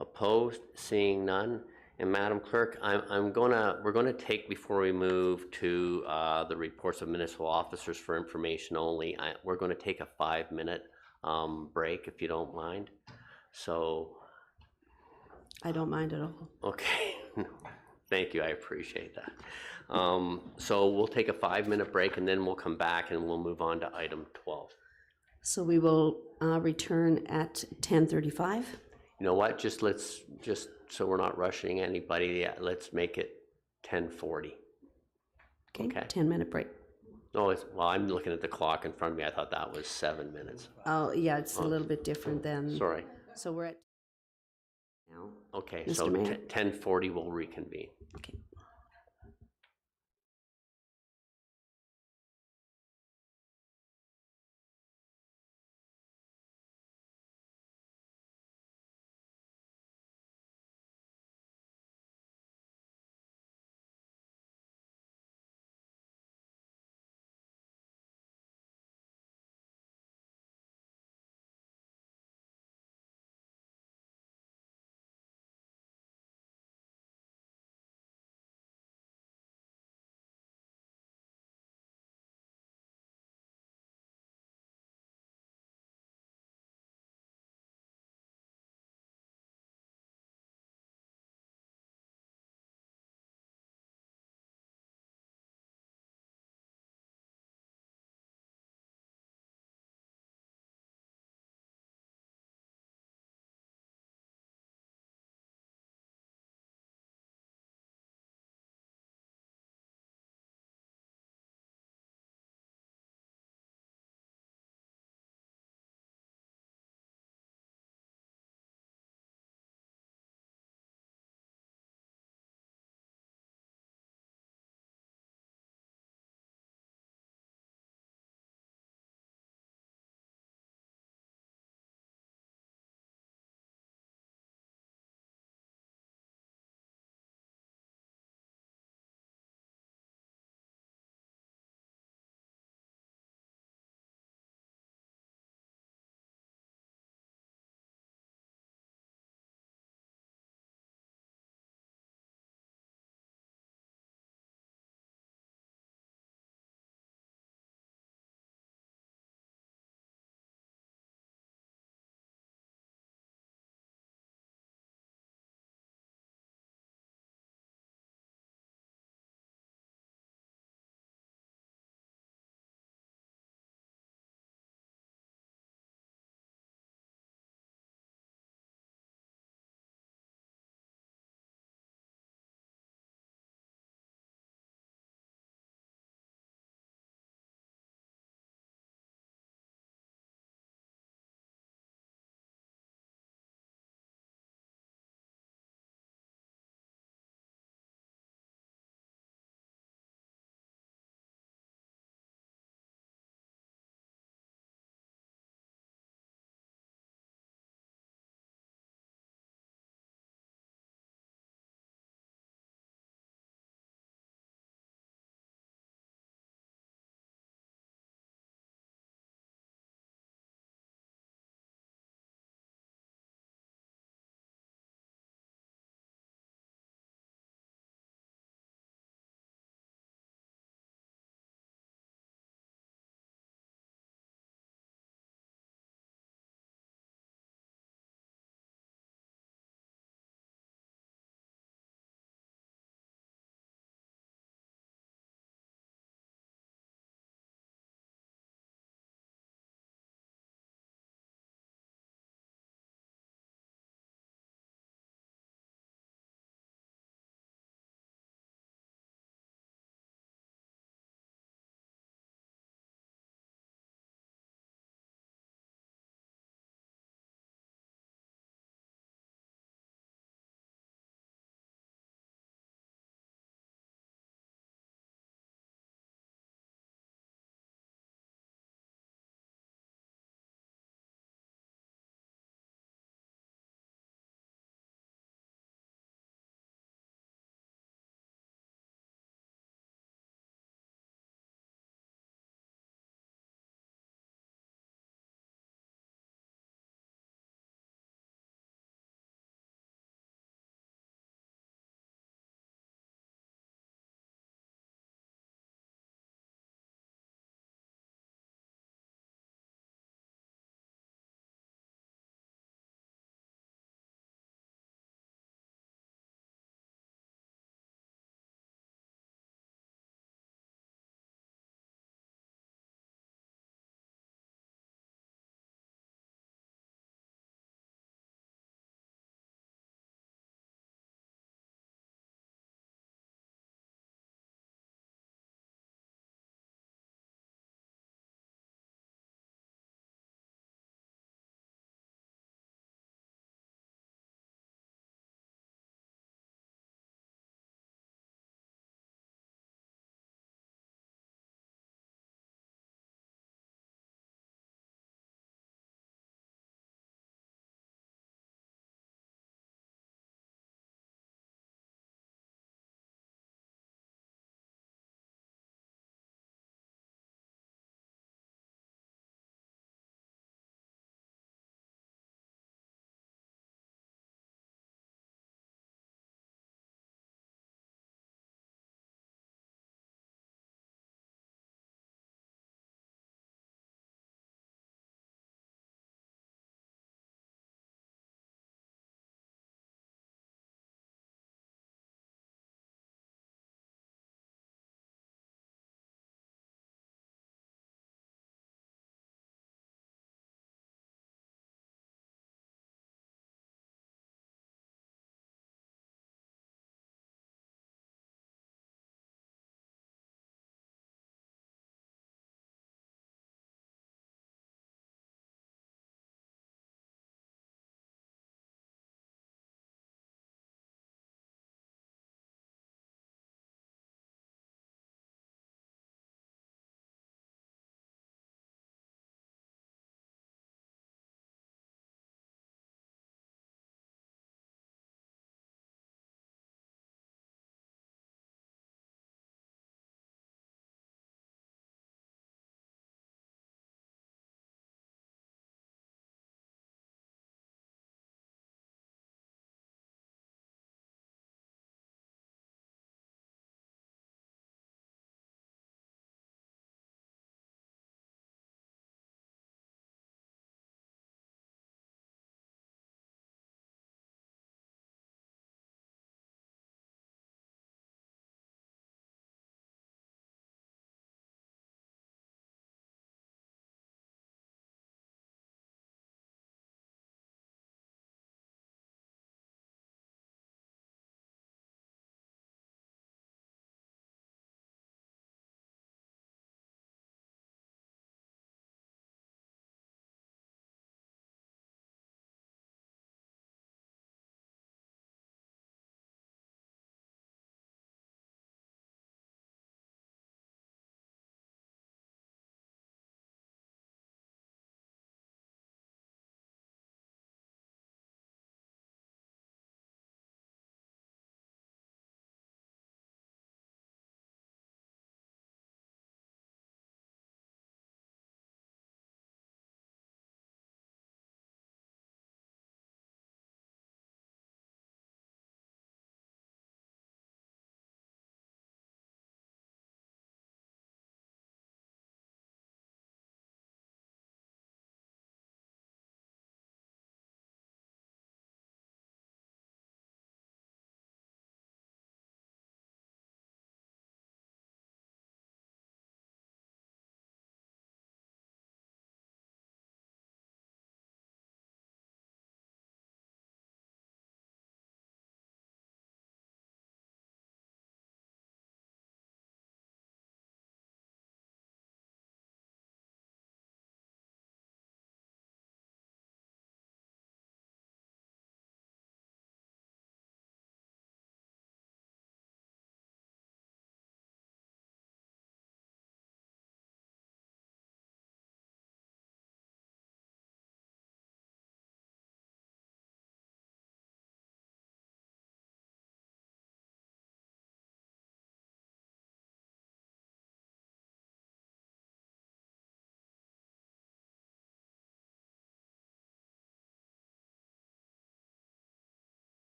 S2: Opposed? Seeing none. And Madam Clerk, we're gonna take, before we move to the reports of municipal officers for information only, we're gonna take a 5-minute break, if you don't mind. So.
S1: I don't mind at all.
S2: Okay. Thank you, I appreciate that. So we'll take a 5-minute break and then we'll come back and we'll move on to item 12.
S1: So we will return at 10:35.
S2: You know what, just so we're not rushing anybody, let's make it 10:40.
S1: Okay. 10-minute break.
S2: Oh, well, I'm looking at the clock in front of me. I thought that was 7 minutes.
S1: Oh, yeah, it's a little bit different than.
S2: Sorry.
S1: So we're at now.
S2: Okay,
S1: Mr.
S2: so
S1: Mayor?
S2: 10:40 we'll reconvene.
S1: Okay.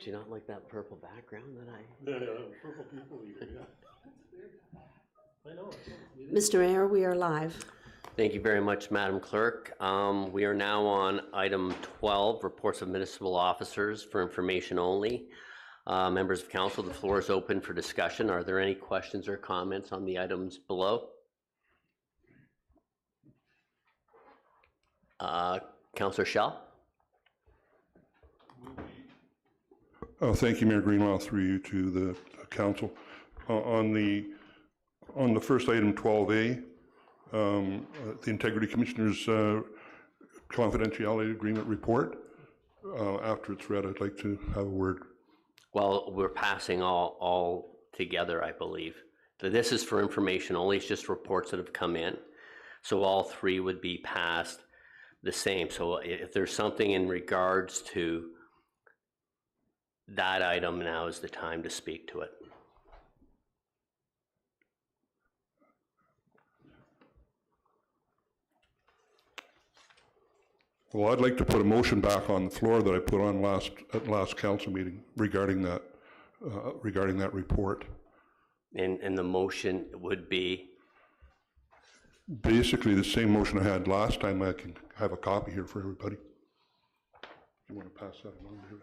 S2: Do you not like that purple background that I?
S8: Purple people leader, yeah. I know.
S1: Mr. Mayor, we are live.
S2: Thank you very much, Madam Clerk. We are now on item 12, reports of municipal officers for information only. Members of council, the floor is open for discussion. Are there any questions or comments on the items below? Councillor Schell?
S10: Thank you, Mayor Greenlaw, through you to the council. On the first item, 12A, the Integrity Commissioner's confidentiality agreement report. After it's read, I'd like to have a word.
S2: Well, we're passing all together, I believe. So this is for information only. It's just reports that have come in. So all three would be passed the same. So if there's something in regards to that item, now is the time to speak to it.
S10: Well, I'd like to put a motion back on the floor that I put on at last council meeting regarding that report.
S2: And the motion would be?
S10: Basically the same motion I had last time. I can have a copy here for everybody. If you want to pass that along here.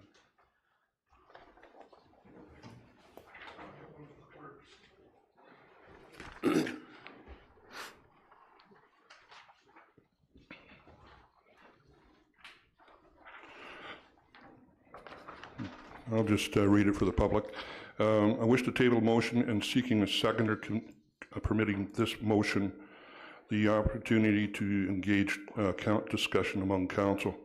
S10: I'll just read it for the public. I wish to table a motion and seeking a seconder permitting this motion the opportunity to engage discussion among council.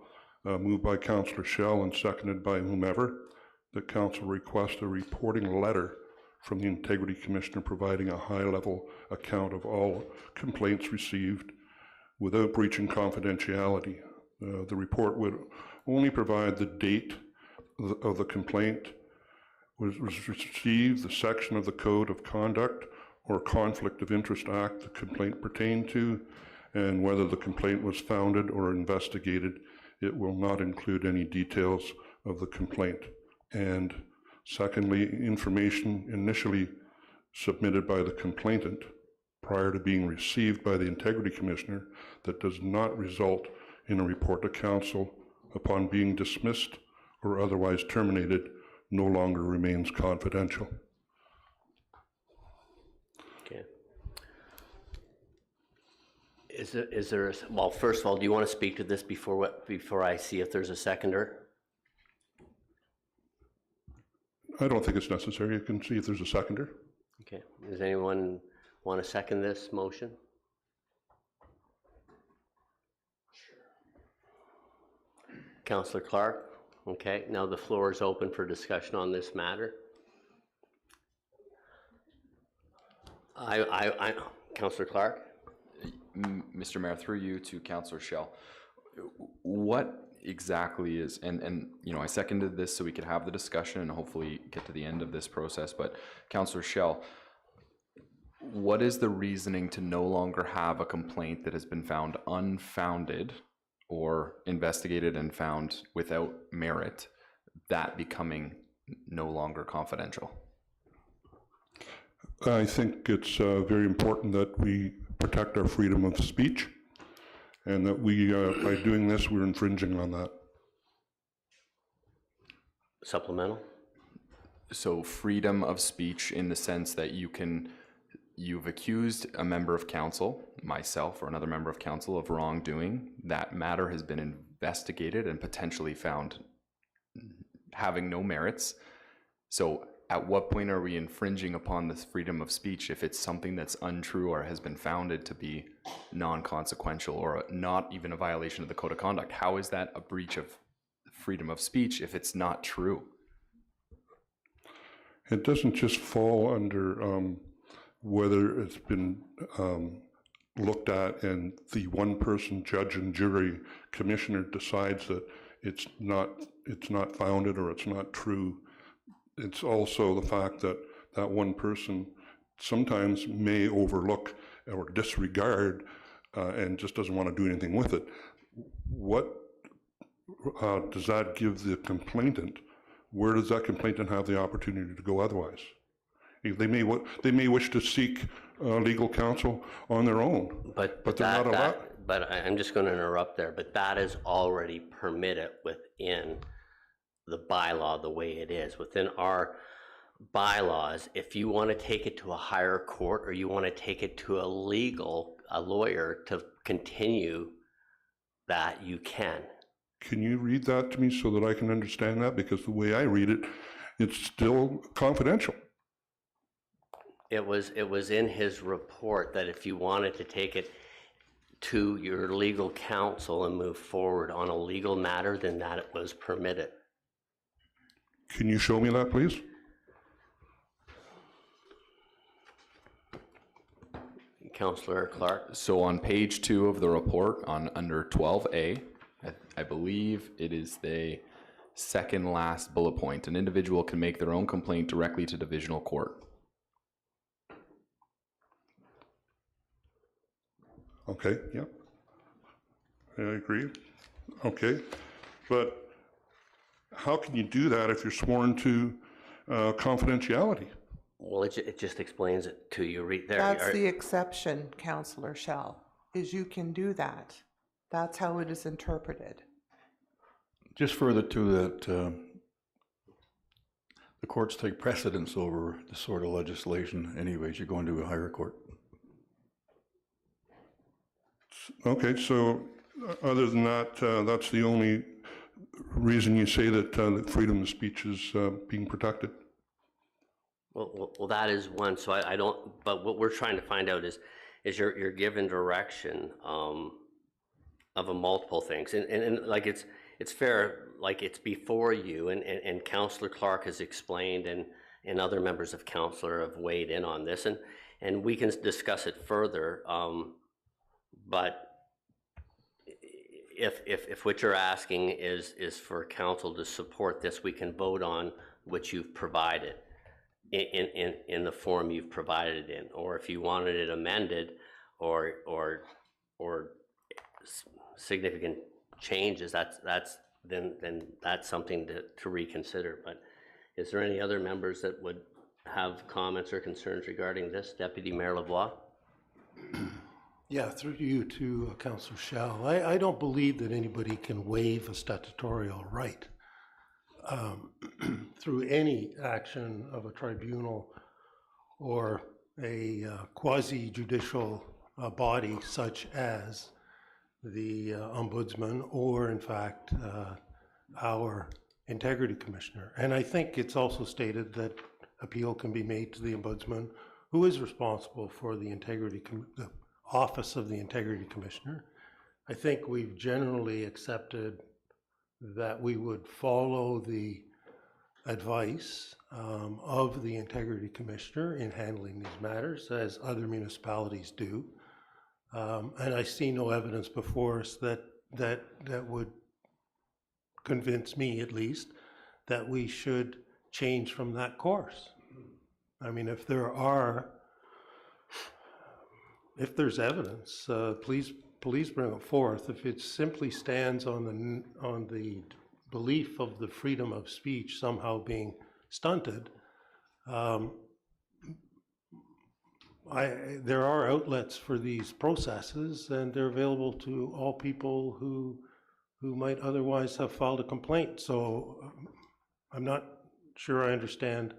S10: Moved by Councillor Schell and seconded by whomever. The council requests a reporting letter from the Integrity Commissioner providing a high-level account of all complaints received without breaching confidentiality. The report would only provide the date of the complaint was received, the section of the Code of Conduct or Conflict of Interest Act the complaint pertained to, and whether the complaint was founded or investigated. It will not include any details of the complaint. And secondly, information initially submitted by the complainant prior to being received by the Integrity Commissioner that does not result in a report to council upon being dismissed or otherwise terminated no longer remains confidential.
S2: Okay. Is there, well, first of all, do you want to speak to this before I see if there's a seconder?
S10: I don't think it's necessary. You can see if there's a seconder.
S2: Okay. Does anyone want to second this motion? Sure. Councillor Clark? Okay, now the floor is open for discussion on this matter. Councillor Clark?
S13: Mr. Mayor, through you to Councillor Schell, what exactly is, and you know, I seconded this so we could have the discussion and hopefully get to the end of this process, but Councillor Schell, what is the reasoning to no longer have a complaint that has been found unfounded or investigated and found without merit, that becoming no longer confidential?
S10: I think it's very important that we protect our freedom of speech, and that we, by doing this, we're infringing on that.
S2: Supplemental?
S13: So freedom of speech in the sense that you've accused a member of council, myself or another member of council, of wrongdoing. That matter has been investigated and potentially found having no merits. So at what point are we infringing upon this freedom of speech if it's something that's untrue or has been founded to be non-consequential or not even a violation of the Code of Conduct? How is that a breach of freedom of speech if it's not true?
S10: It doesn't just fall under whether it's been looked at and the one-person judge and jury commissioner decides that it's not founded or it's not true. It's also the fact that that one person sometimes may overlook or disregard and just doesn't want to do anything with it. What does that give the complainant where does that complainant have the opportunity to go otherwise? They may wish to seek legal counsel on their own, but they're not allowed.
S2: But I'm just going to interrupt there, but that is already permitted within the bylaw the way it is. Within our bylaws, if you want to take it to a higher court or you want to take it to a lawyer to continue that, you can.
S10: Can you read that to me so that I can understand that? Because the way I read it, it's still confidential.
S2: It was in his report that if you wanted to take it to your legal counsel and move forward on a legal matter, then that it was permitted.
S10: Can you show me that, please?
S2: Councillor Clark.
S13: So on page 2 of the report, under 12A, I believe it is the second last bullet point. An individual can make their own complaint directly to divisional court.
S10: Okay, yep. I agree. Okay, but how can you do that if you're sworn to confidentiality?
S2: Well, it just explains it to you right there.
S7: That's the exception, Councillor Shell, is you can do that. That's how it is interpreted.
S6: Just further to that, the courts take precedence over this sort of legislation anyways. You're going to a higher court.
S10: Okay, so other than that, that's the only reason you say that freedom of speech is being protected?
S2: Well, that is one. So I don't. But what we're trying to find out is you're given direction of a multiple things, and like it's fair, like it's before you, and Councillor Clark has explained, and other members of Councillor have weighed in on this, and we can discuss it further. But if what you're asking is for council to support this, we can vote on what you've provided in the form you've provided it in, or if you wanted it amended or significant changes, then that's something to reconsider. But is there any other members that would have comments or concerns regarding this? Deputy Mayor Lavoie.
S8: Yeah, through you to Councillor Shell. I don't believe that anybody can waive a statutorial right through any action of a tribunal or a quasi-judicial body such as the Ombudsman or, in fact, our Integrity Commissioner. And I think it's also stated that appeal can be made to the Ombudsman, who is responsible for the Office of the Integrity Commissioner. I think we've generally accepted that we would follow the advice of the Integrity Commissioner in handling these matters, as other municipalities do. And I see no evidence before us that would convince me, at least, that we should change from that course. I mean, if there's evidence, please bring it forth. If it simply stands on the belief of the freedom of speech somehow being stunted, there are outlets for these processes, and they're available to all people who might otherwise have filed a complaint. So I'm not sure I understand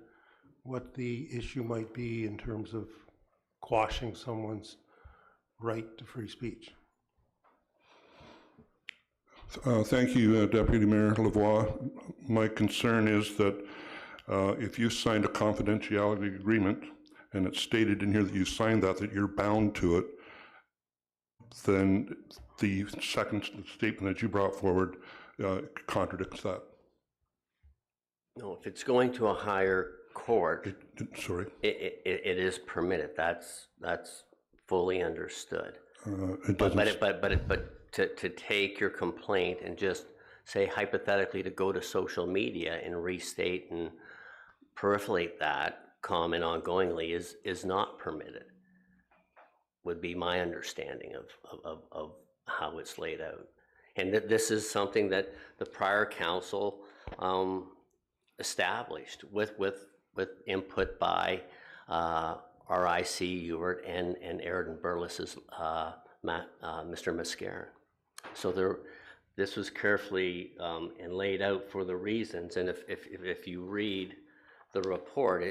S8: what the issue might be in terms of quashing someone's right to free speech.
S10: Thank you, Deputy Mayor Lavoie. My concern is that if you signed a confidentiality agreement and it's stated in here that you signed that you're bound to it, then the second statement that you brought forward contradicts that.
S2: No, if it's going to a higher court, it is permitted. That's fully understood. But to take your complaint and just say hypothetically to go to social media and restate and peripherate that comment ongoingly is not permitted, would be my understanding of how it's laid out. And that this is something that the prior council established with input by RIC Ewart and Airden Burles's Mr. Mascaron. So this was carefully and laid out for the reasons, and if you read the report,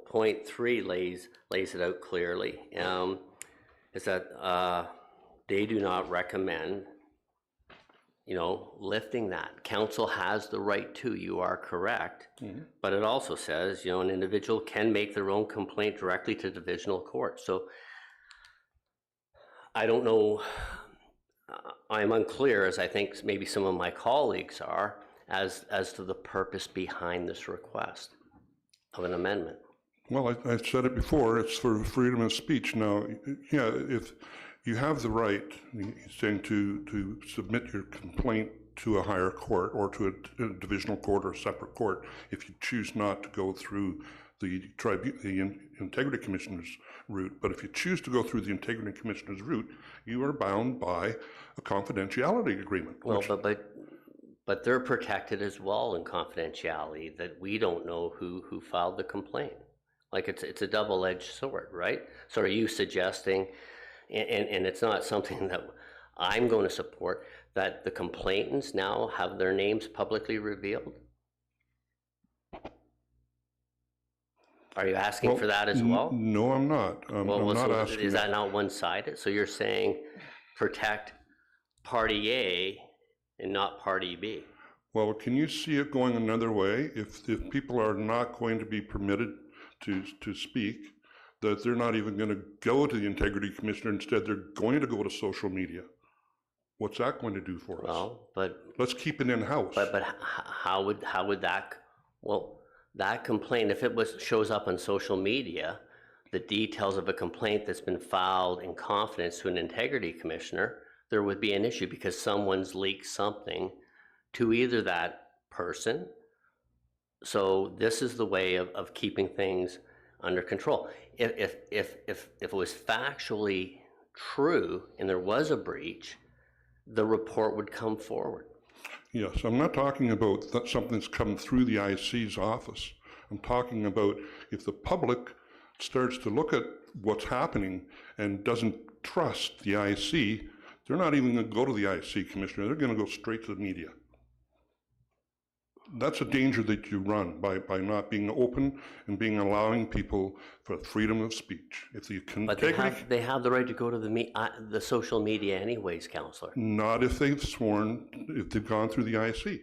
S2: point 3 lays it out clearly. Is that they do not recommend, lifting that. Council has the right to, you are correct, but it also says, an individual can make their own complaint directly to divisional court. So I don't know, I'm unclear, as I think maybe some of my colleagues are, as to the purpose behind this request of an amendment.
S10: Well, I've said it before, it's for freedom of speech. Now, yeah, if you have the right, he's saying, to submit your complaint to a higher court or to a divisional court or a separate court if you choose not to go through the Integrity Commissioner's route. But if you choose to go through the Integrity Commissioner's route, you are bound by a confidentiality agreement.
S2: Well, but they're protected as well in confidentiality, that we don't know who filed the complaint. Like it's a double-edged sword, right? So are you suggesting, and it's not something that I'm going to support, that the complainants now have their names publicly revealed? Are you asking for that as well?
S10: No, I'm not. I'm not asking.
S2: Is that not one-sided? So you're saying protect party A and not party B?
S10: Well, can you see it going another way? If people are not going to be permitted to speak, that they're not even going to go to the Integrity Commissioner, instead they're going to go to social media. What's that going to do for us?
S2: Well, but
S10: let's keep it in-house.
S2: But how would that, well, that complaint, if it shows up on social media, the details of a complaint that's been filed in confidence to an Integrity Commissioner, there would be an issue because someone's leaked something to either that person. So this is the way of keeping things under control. If it was factually true and there was a breach, the report would come forward.
S10: Yes, I'm not talking about something that's come through the IC's office. I'm talking about if the public starts to look at what's happening and doesn't trust the IC, they're not even going to go to the IC Commissioner, they're going to go straight to the media. That's a danger that you run by not being open and allowing people for freedom of speech. If you can,
S2: but they have the right to go to the social media anyways, Councillor.
S10: Not if they've sworn, if they've gone through the IC.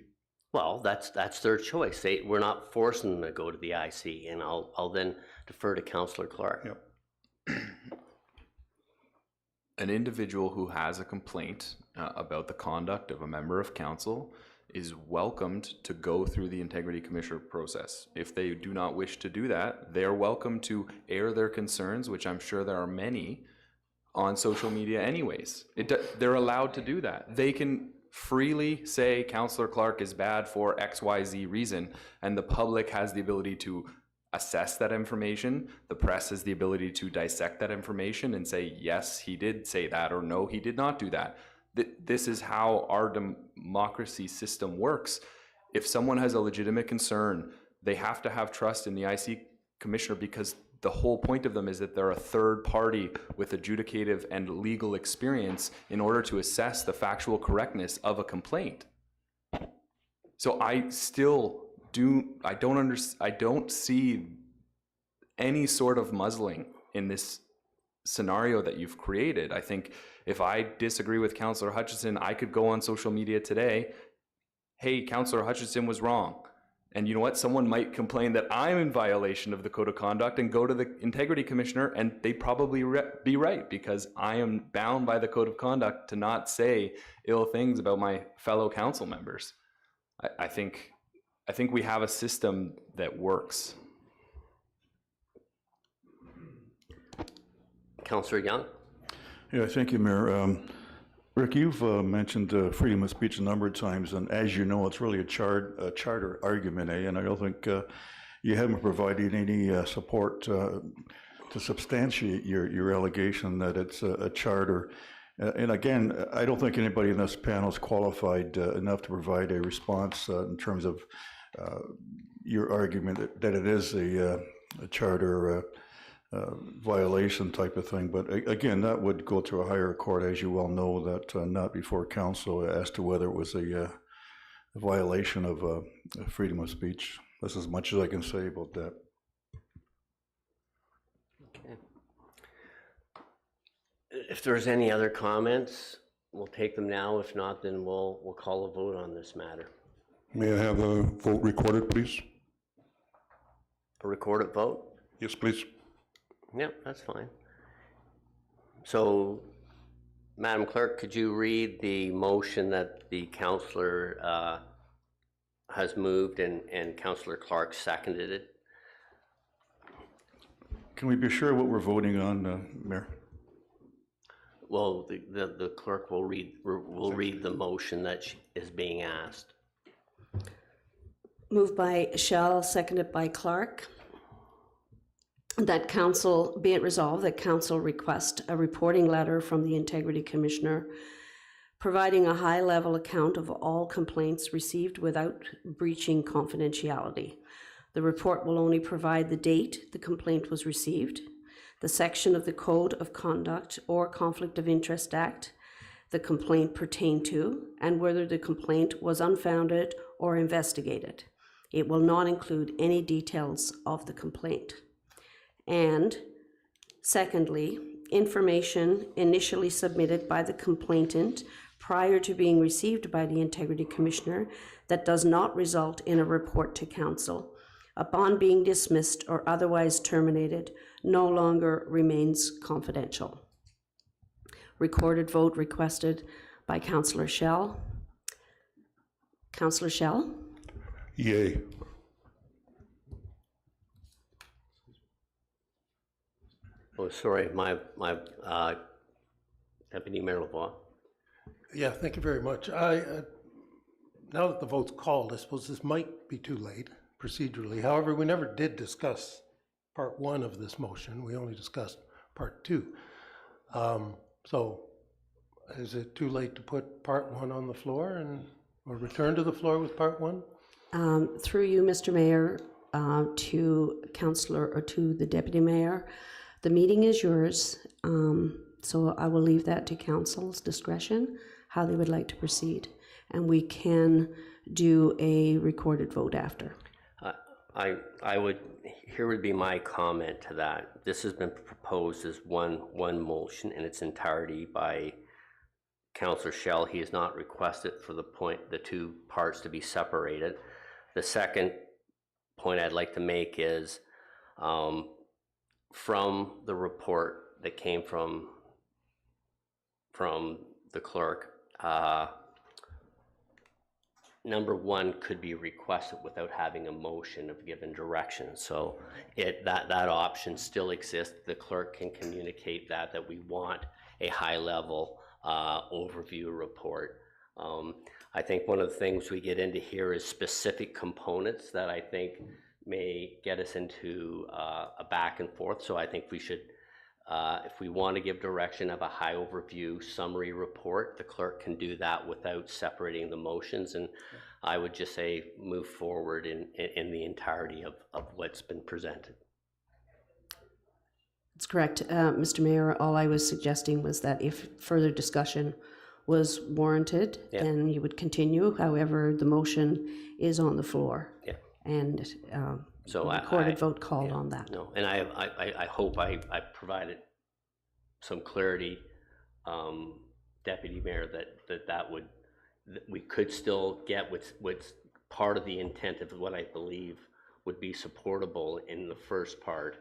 S2: Well, that's their choice. We're not forcing them to go to the IC, and I'll then defer to Councillor Clark.
S10: Yep.
S13: An individual who has a complaint about the conduct of a member of council is welcomed to go through the Integrity Commissioner process. If they do not wish to do that, they are welcome to air their concerns, which I'm sure there are many, on social media anyways. They're allowed to do that. They can freely say Councillor Clark is bad for XYZ reason, and the public has the ability to assess that information. The press has the ability to dissect that information and say, yes, he did say that, or no, he did not do that. This is how our democracy system works. If someone has a legitimate concern, they have to have trust in the IC Commissioner, because the whole point of them is that they're a third party with adjudicative and legal experience in order to assess the factual correctness of a complaint. So I don't see any sort of muzzling in this scenario that you've created. I think if I disagree with Councillor Hutchison, I could go on social media today, hey, Councillor Hutchison was wrong. And you know what? Someone might complain that I'm in violation of the Code of Conduct and go to the Integrity Commissioner, and they probably be right, because I am bound by the Code of Conduct to not say ill things about my fellow council members. I think we have a system that works.
S2: Councillor Young.
S6: Yeah, thank you, Mayor. Rick, you've mentioned freedom of speech a number of times, and as you know, it's really a charter argument, and I don't think you haven't provided any support to substantiate your allegation that it's a charter. And again, I don't think anybody in this panel is qualified enough to provide a response in terms of your argument that it is a charter violation type of thing. But again, that would go to a higher court, as you well know, that not before council as to whether it was a violation of freedom of speech. That's as much as I can say about that.
S2: Okay. If there's any other comments, we'll take them now. If not, then we'll call a vote on this matter.
S10: May I have the vote recorded, please?
S2: A recorded vote?
S10: Yes, please.
S2: Yep, that's fine. So, Madam Clerk, could you read the motion that the councillor has moved and Councillor Clark seconded it?
S6: Can we be sure what we're voting on, Mayor?
S2: Well, the clerk will read the motion that is being asked.
S1: Moved by Shell, seconded by Clark. That council, be it resolved that council request a reporting letter from the Integrity Commissioner providing a high-level account of all complaints received without breaching confidentiality. The report will only provide the date the complaint was received, the section of the Code of Conduct or Conflict of Interest Act the complaint pertained to, and whether the complaint was unfounded or investigated. It will not include any details of the complaint. And secondly, information initially submitted by the complainant prior to being received by the Integrity Commissioner that does not result in a report to council, upon being dismissed or otherwise terminated, no longer remains confidential. Recorded vote requested by Councillor Shell. Councillor Shell?
S10: Yay.
S2: Oh, sorry, my Deputy Mayor Lavoie.
S8: Yeah, thank you very much. Now that the vote's called, I suppose this might be too late procedurally. However, we never did discuss part one of this motion. We only discussed part two. So is it too late to put part one on the floor or return to the floor with part one?
S1: Through you, Mr. Mayor, to Councillor or to the Deputy Mayor, the meeting is yours, so I will leave that to Council's discretion, how they would like to proceed. And we can do a recorded vote after.
S2: Here would be my comment to that. This has been proposed as one motion in its entirety by Councillor Shell. He has not requested for the two parts to be separated. The second point I'd like to make is from the report that came from the clerk, number one could be requested without having a motion of given direction. So that option still exists. The clerk can communicate that we want a high-level overview report. I think one of the things we get into here is specific components that I think may get us into a back and forth. So I think we should, if we want to give direction of a high overview summary report, the clerk can do that without separating the motions. And I would just say move forward in the entirety of what's been presented.
S1: That's correct, Mr. Mayor. All I was suggesting was that if further discussion was warranted, then you would continue. However, the motion is on the floor. Yeah. And so a recorded vote called on that.
S2: No, and I hope I provided some clarity, Deputy Mayor, that we could still get what's part of the intent of what I believe would be supportable in the first part.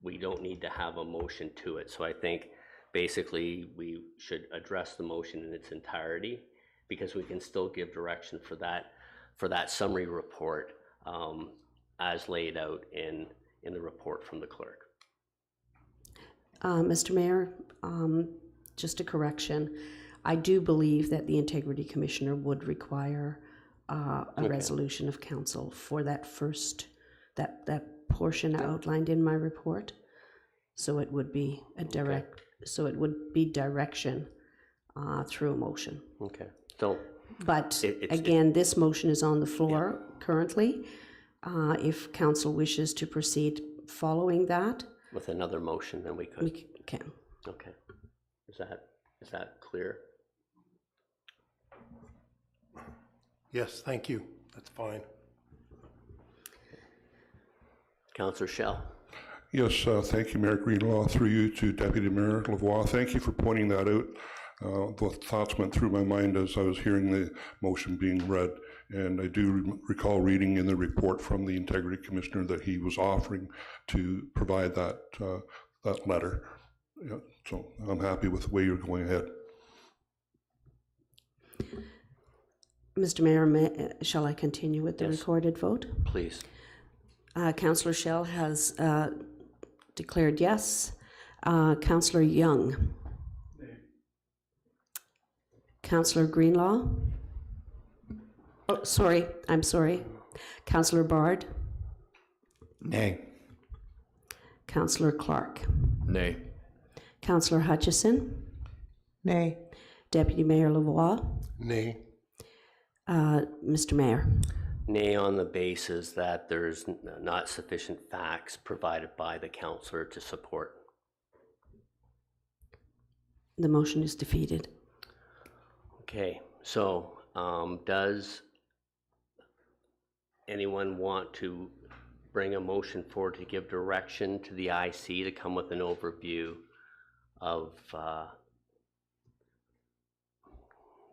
S2: We don't need to have a motion to it. So I think basically we should address the motion in its entirety, because we can still give direction for that summary report as laid out in the report from the clerk.
S1: Mr. Mayor, just a correction. I do believe that the Integrity Commissioner would require a resolution of council for that first, that portion outlined in my report. So it would be so it would be direction through a motion.
S2: Okay. So
S1: But
S2: It's-
S1: again, this motion is on the floor currently. If council wishes to proceed following that,
S2: With another motion, then we
S1: we
S2: could.
S1: can.
S2: Okay. Is that clear?
S8: Yes, thank you. That's fine.
S2: Councillor Shell.
S10: Yes, thank you, Mayor Greenlaw. Through you to Deputy Mayor Lavoie. Thank you for pointing that out. The thoughts went through my mind as I was hearing the motion being read, and I do recall reading in the report from the Integrity Commissioner that he was offering to provide that that letter. Yeah, so I'm happy with the way you're going ahead.
S1: Mr. Mayor, shall I continue with the
S2: Yes.
S1: recorded vote?
S2: Please.
S1: Councillor Shell has declared yes. Councillor Young. Councillor Greenlaw. Oh, sorry, I'm sorry. Councillor Bard.
S13: Nay.
S1: Councillor Clark.
S13: Nay.
S1: Councillor Hutchison.
S7: Nay.
S1: Deputy Mayor Lavoie.
S8: Nay.
S1: Mr. Mayor.
S2: Nay, on the basis that there's not sufficient facts provided by the councillor to support.
S1: The motion is defeated.
S2: Okay, so does anyone want to bring a motion forward to give direction to the IC to come with an overview of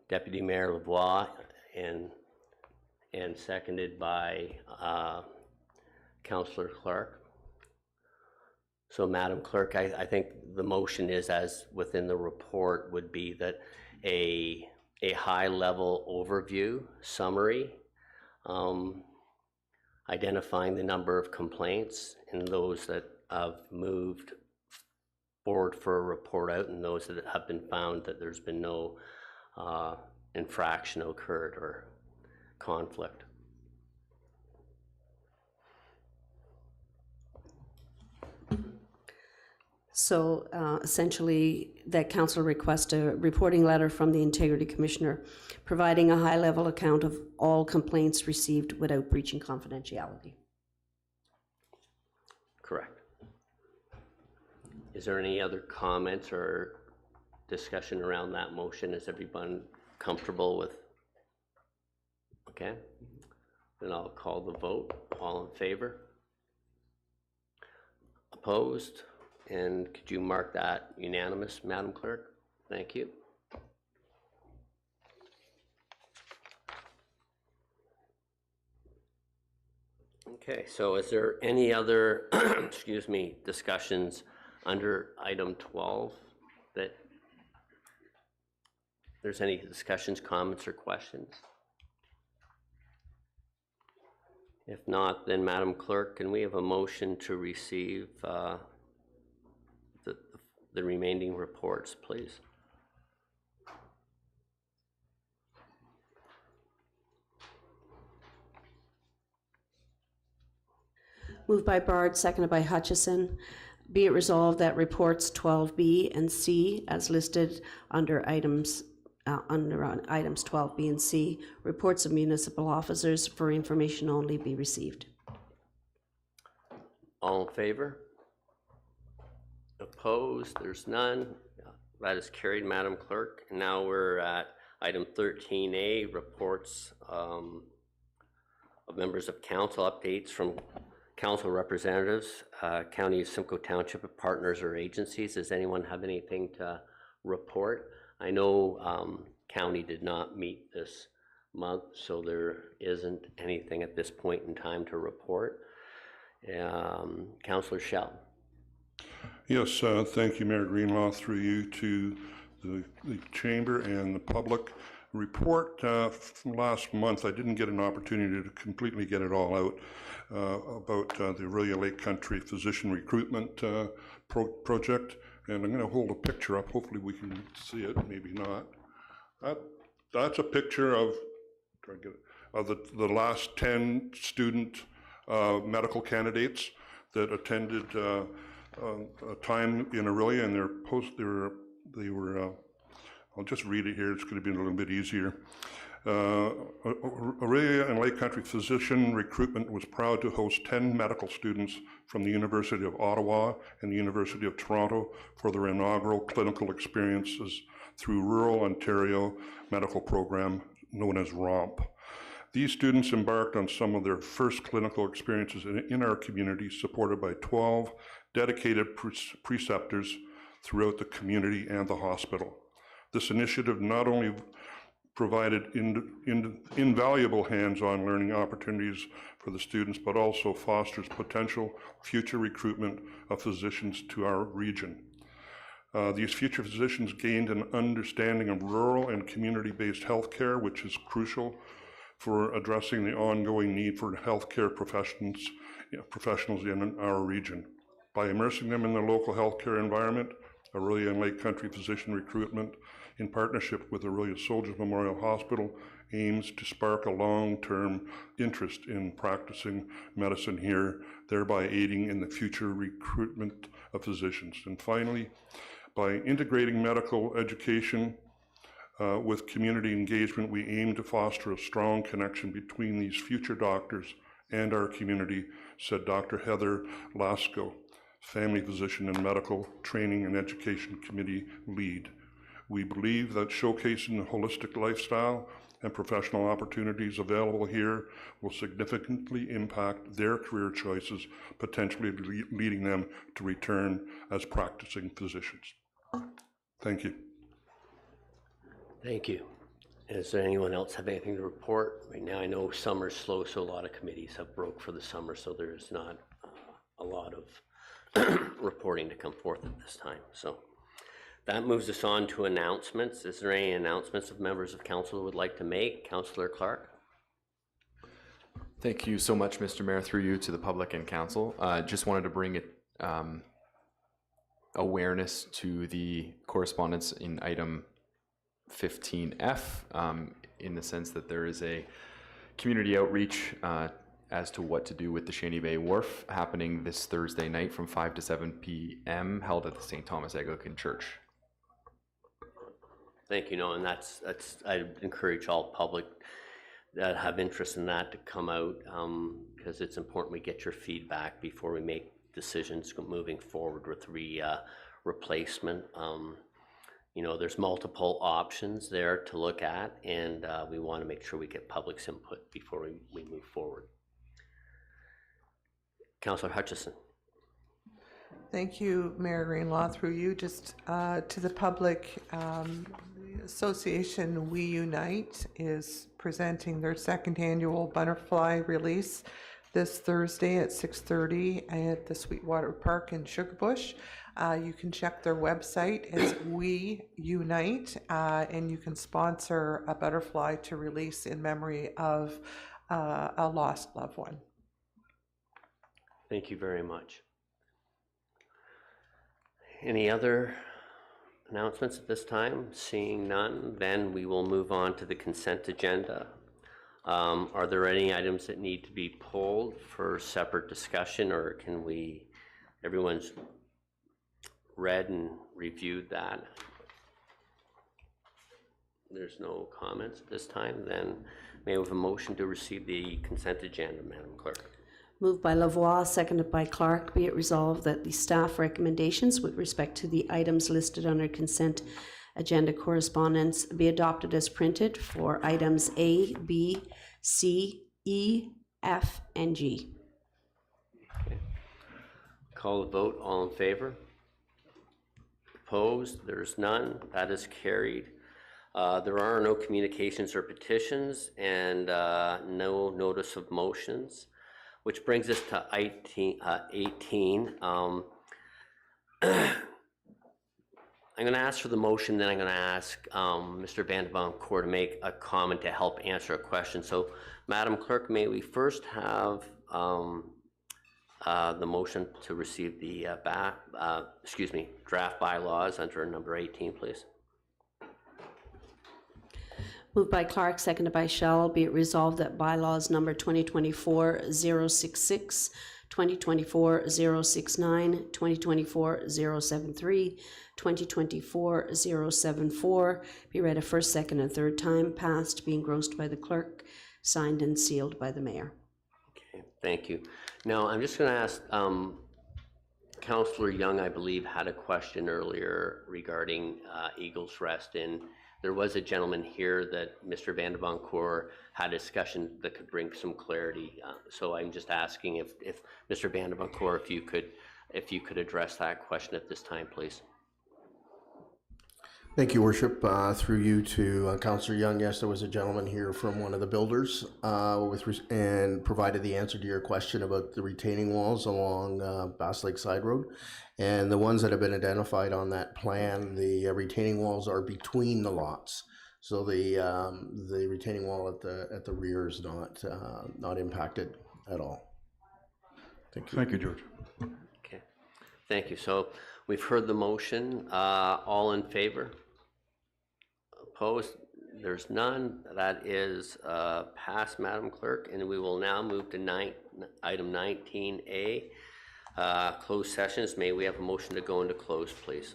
S2: Deputy Mayor Lavoie and seconded by Councillor Clark? So, Madam Clerk, I think the motion is, as within the report, would be that a high-level overview, summary, identifying the number of complaints and those that have moved forward for a report out and those that have been found that there's been no infraction occurred or conflict.
S1: So essentially, that council requests a reporting letter from the Integrity Commissioner providing a high-level account of all complaints received without breaching confidentiality.
S2: Correct. Is there any other comments or discussion around that motion? Is everyone comfortable with? Okay. Then I'll call the vote. All in favor? Opposed? And could you mark that unanimous, Madam Clerk? Thank you. Okay, so is there any other, excuse me, discussions under item 12 that there's any discussions, comments, or questions? If not, then Madam Clerk, can we have a motion to receive the remaining reports, please?
S1: Moved by Bard, seconded by Hutchison. Be it resolved that reports 12B and C, as listed under items 12B and C, reports of municipal officers for information only, be received.
S2: All in favor? Opposed? There's none. That is carried, Madam Clerk. And now we're at item 13A, reports of members of council, updates from council representatives, County of Simcoe Township partners or agencies. Does anyone have anything to report? I know county did not meet this month, so there isn't anything at this point in time to report. Councillor Shell.
S10: Yes, thank you, Mayor Greenlaw, through you to the chamber and the public. Report from last month, I didn't get an opportunity to completely get it all out, about the Aurelia Lake Country Physician Recruitment Project. And I'm going to hold a picture up. Hopefully we can see it, maybe not. That's a picture of, try to get it, of the last 10 student medical candidates that attended a time in Aurelia, and they were I'll just read it here, it's going to be a little bit easier. Aurelia and Lake Country Physician Recruitment was proud to host 10 medical students from the University of Ottawa and the University of Toronto for their inaugural clinical experiences through Rural Ontario Medical Program known as ROMP. These students embarked on some of their first clinical experiences in our community, supported by 12 dedicated preceptors throughout the community and the hospital. This initiative not only provided invaluable hands-on learning opportunities for the students, but also fosters potential future recruitment of physicians to our region. These future physicians gained an understanding of rural and community-based healthcare, which is crucial for addressing the ongoing need for healthcare professionals in our region. By immersing them in the local healthcare environment, Aurelia and Lake Country Physician Recruitment, in partnership with Aurelia Soldiers Memorial Hospital, aims to spark a long-term interest in practicing medicine here, thereby aiding in the future recruitment of physicians. And finally, by integrating medical education with community engagement, we aim to foster a strong connection between these future doctors and our community, said Dr. Heather Lasko, Family Physician and Medical Training and Education Committee lead. We believe that showcasing the holistic lifestyle and professional opportunities available here will significantly impact their career choices, potentially leading them to return as practicing physicians. Thank you.
S2: Thank you. Is there anyone else have anything to report? Right now I know summer's slow, so a lot of committees have broke for the summer, so there's not a lot of reporting to come forth at this time. So that moves us on to announcements. Is there any announcements of members of council who would like to make? Councillor Clark.
S13: Thank you so much, Mr. Mayor, through you to the public and council. Just wanted to bring it awareness to the correspondence in item 15F, in the sense that there is a community outreach as to what to do with the Shaney Bay Wharf happening this Thursday night from 5 to 7 p.m. held at the St. Thomas Anglican Church.
S2: Thank you. No, and that's I encourage all public that have interest in that to come out, because it's important we get your feedback before we make decisions moving forward with replacement. You know, there's multiple options there to look at, and we want to make sure we get public's input before we move forward. Councillor Hutchison.
S7: Thank you, Mayor Greenlaw. Through you, just to the public, the association We Unite is presenting their second annual butterfly release this Thursday at 6:30 at the Sweetwater Park in Sugarbush. You can check their website. It's We Unite, and you can sponsor a butterfly to release in memory of a lost loved one.
S2: Thank you very much. Any other announcements at this time? Seeing none, then we will move on to the consent agenda. Are there any items that need to be pulled for separate discussion, or can everyone's read and reviewed that? There's no comments at this time, then may we have a motion to receive the consent agenda, Madam Clerk?
S1: Moved by Lavoie, seconded by Clark. Be it resolved that the staff recommendations with respect to the items listed under consent agenda correspondence be adopted as printed for items A, B, C, E, F, and G.
S2: Okay. Call the vote. All in favor? Opposed? There's none. That is carried. There are no communications or petitions, and no notice of motions, which brings us to 18. I'm going to ask for the motion, then I'm going to ask Mr. Van de Boncourt to make a comment to help answer a question. So, Madam Clerk, may we first have the motion to receive the draft bylaws under number 18, please?
S1: Moved by Clark, seconded by Shell. Be it resolved that bylaws number 2024-066, 2024-069, 2024-073, 2024-074 be read a first, second, and third time, passed, be engrossed by the clerk, signed and sealed by the mayor.
S2: Okay, thank you. Now, I'm just going to ask, Councillor Young, I believe, had a question earlier regarding Eagles Rest, and there was a gentleman here that Mr. Van de Boncourt had a discussion that could bring some clarity. So I'm just asking if Mr. Van de Boncourt, if you could address that question at this time, please.
S14: Thank you, Worship. Through you to Councillor Young, yes, there was a gentleman here from one of the builders and provided the answer to your question about the retaining walls along Bass Lake Side Road. And the ones that have been identified on that plan, the retaining walls are between the lots. So the retaining wall at the rear is not impacted at all. Thank you.
S6: Thank you, George.
S2: Okay, thank you. So we've heard the motion. All in favor? Opposed? There's none. That is passed, Madam Clerk, and we will now move to item 19A, closed sessions. May we have a motion to go into closed, please?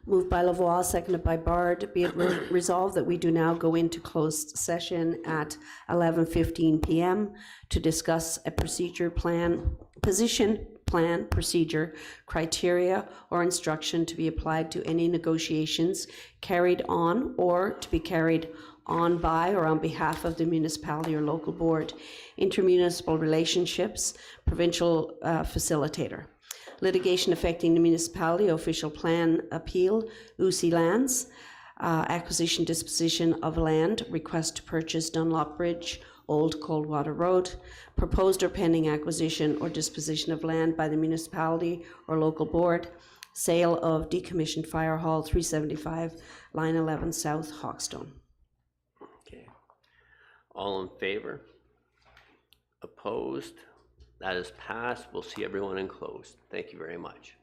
S1: Moved by Lavoie, seconded by Bard. Be it resolved that we do now go into closed session at 11:15 p.m. to discuss a position plan, procedure, criteria, or instruction to be applied to any negotiations carried on or to be carried on by or on behalf of the municipality or local board, intermunicipal relationships, provincial facilitator. Litigation affecting the municipality, official plan appeal, UC lands, acquisition disposition of land, request to purchase Dunlop Bridge, Old Coldwater Road, proposed or pending acquisition or disposition of land by the municipality or local board, sale of decommissioned fire hall 375, line 11 South, Hawkstone.
S2: Okay. All in favor? Opposed? That is passed. We'll see everyone in closed. Thank you very much.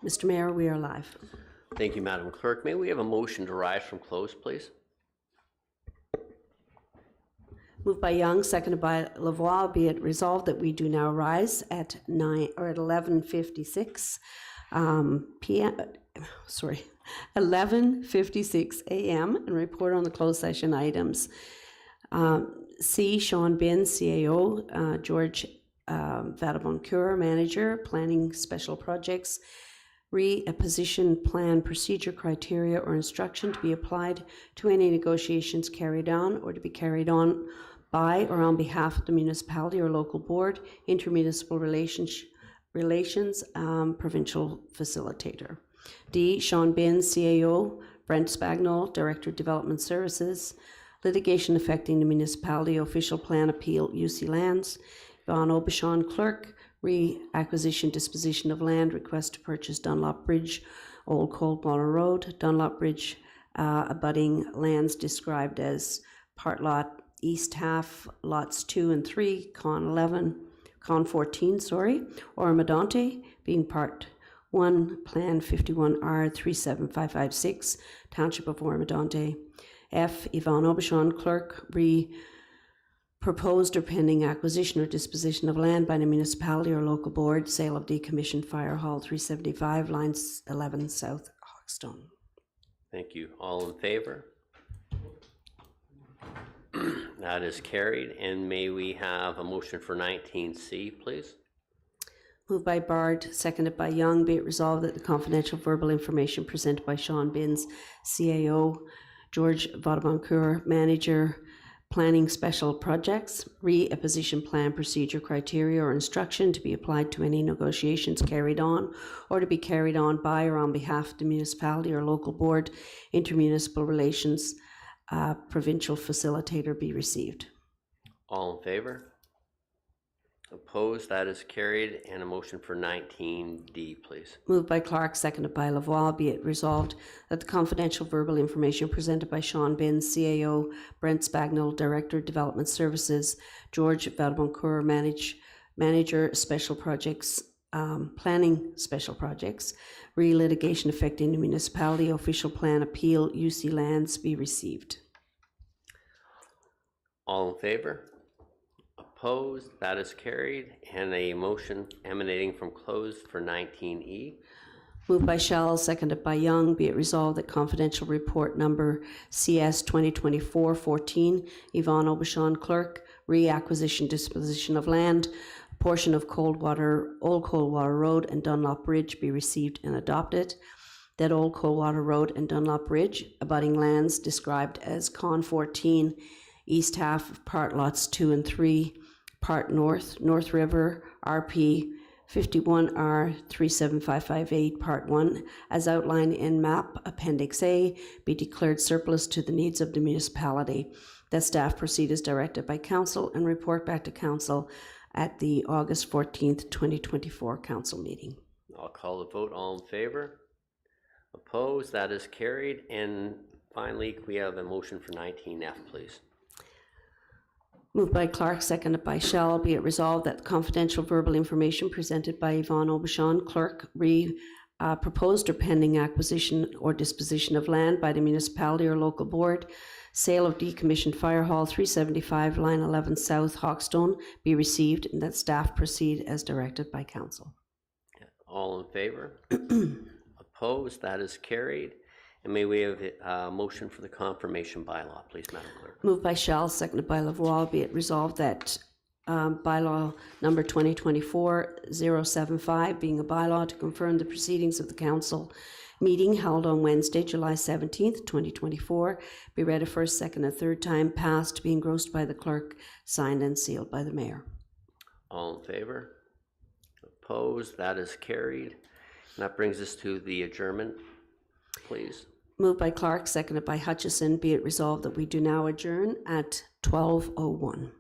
S1: Mr. Mayor, we are live.
S2: Thank you, Madam Clerk. May we have a motion to rise from close, please?
S1: Moved by Young, seconded by Lavoie. Be it resolved that we do now rise at 11:56 p.m. Sorry, 11:56 a.m. and report on the closed session items. C. Sean Bin, CAO, George Vadaboncoeur, Manager, Planning Special Projects. A position, plan, procedure, criteria, or instruction to be applied to any negotiations carried on or to be carried on by or on behalf of the municipality or local board, intermunicipal relations, provincial facilitator. D. Sean Bin, CAO, Brent Spagnol, Director of Development Services, litigation affecting the municipality, official plan appeal, UC Lands. Yvonne Aubuchon, Clerk, acquisition disposition of land, request to purchase Dunlop Bridge, Old Coldwater Road, Dunlop Bridge, abutting lands described as part lot east half, lots 2 and 3, Con 14, Oro-Medonte, being part 1, Plan 51R 37556, Township of Oro-Medonte. F. Yvonne Aubuchon, Clerk, proposed or pending acquisition or disposition of land by the municipality or local board, sale of decommissioned Fire Hall 375, lines 11 South Hawkstone.
S2: Thank you. All in favor? That is carried. And may we have a motion for 19C, please?
S1: Moved by Bard, seconded by Young. Be it resolved that the confidential verbal information presented by Sean Binns, CAO, George Vadaboncoeur, Manager, Planning Special Projects, a position, plan, procedure, criteria, or instruction to be applied to any negotiations carried on or to be carried on by or on behalf of the municipality or local board, intermunicipal relations, provincial facilitator be received.
S2: All in favor? Opposed? That is carried. And a motion for 19D, please.
S1: Moved by Clark, seconded by Lavoie. Be it resolved that the confidential verbal information presented by Sean Bin, CAO, Brent Spagnol, Director of Development Services, George Vadaboncoeur, Manager, Special Projects, Planning Special Projects, litigation affecting the municipality, official plan appeal, UC Lands be received.
S2: All in favor? Opposed? That is carried. And a motion emanating from closed for 19E.
S1: Moved by Shell, seconded by Young. Be it resolved that confidential report number CS 2024-14, Yvonne Aubuchon, Clerk, reacquisition disposition of land, portion of Old Coldwater Road and Dunlop Bridge be received and adopted. That Old Coldwater Road and Dunlop Bridge, abutting lands described as Con 14, east half of part lots 2 and 3, part North River, RP 51R 37558, part 1, as outlined in map Appendix A, be declared surplus to the needs of the municipality. That staff proceed as directed by council and report back to council at the August 14th, 2024 council meeting.
S2: I'll call the vote. All in favor? Opposed? That is carried. And finally, we have a motion for 19F, please.
S1: Moved by Clark, seconded by Shell. Be it resolved that confidential verbal information presented by Yvonne Aubuchon, Clerk, proposed or pending acquisition or disposition of land by the municipality or local board, sale of decommissioned Fire Hall 375, line 11 South Hawkstone be received, and that staff proceed as directed by council.
S2: All in favor? Opposed? That is carried. And may we have a motion for the confirmation bylaw, please, Madam Clerk?
S1: Moved by Shell, seconded by Lavoie. Be it resolved that bylaw number 2024-075, being a bylaw to confirm the proceedings of the council meeting held on Wednesday, July 17th, 2024, be read a first, second, and third time, passed, be engrossed by the clerk, signed and sealed by the mayor.
S2: All in favor? Opposed? That is carried. And that brings us to the adjournment, please.
S1: Moved by Clark, seconded by Hutchison. Be it resolved that we do now adjourn at 12:01.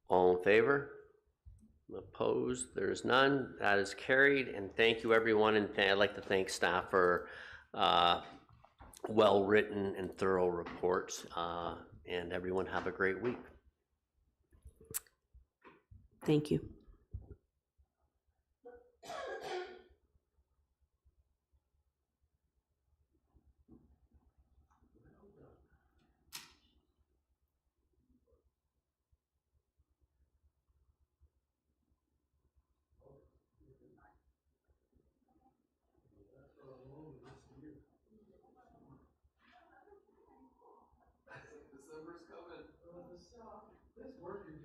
S2: All in favor? Opposed? There's none. That is carried. And thank you, everyone. And I'd like to thank staff for well-written and thorough reports. And everyone have a great week.
S1: Thank you.
S15: working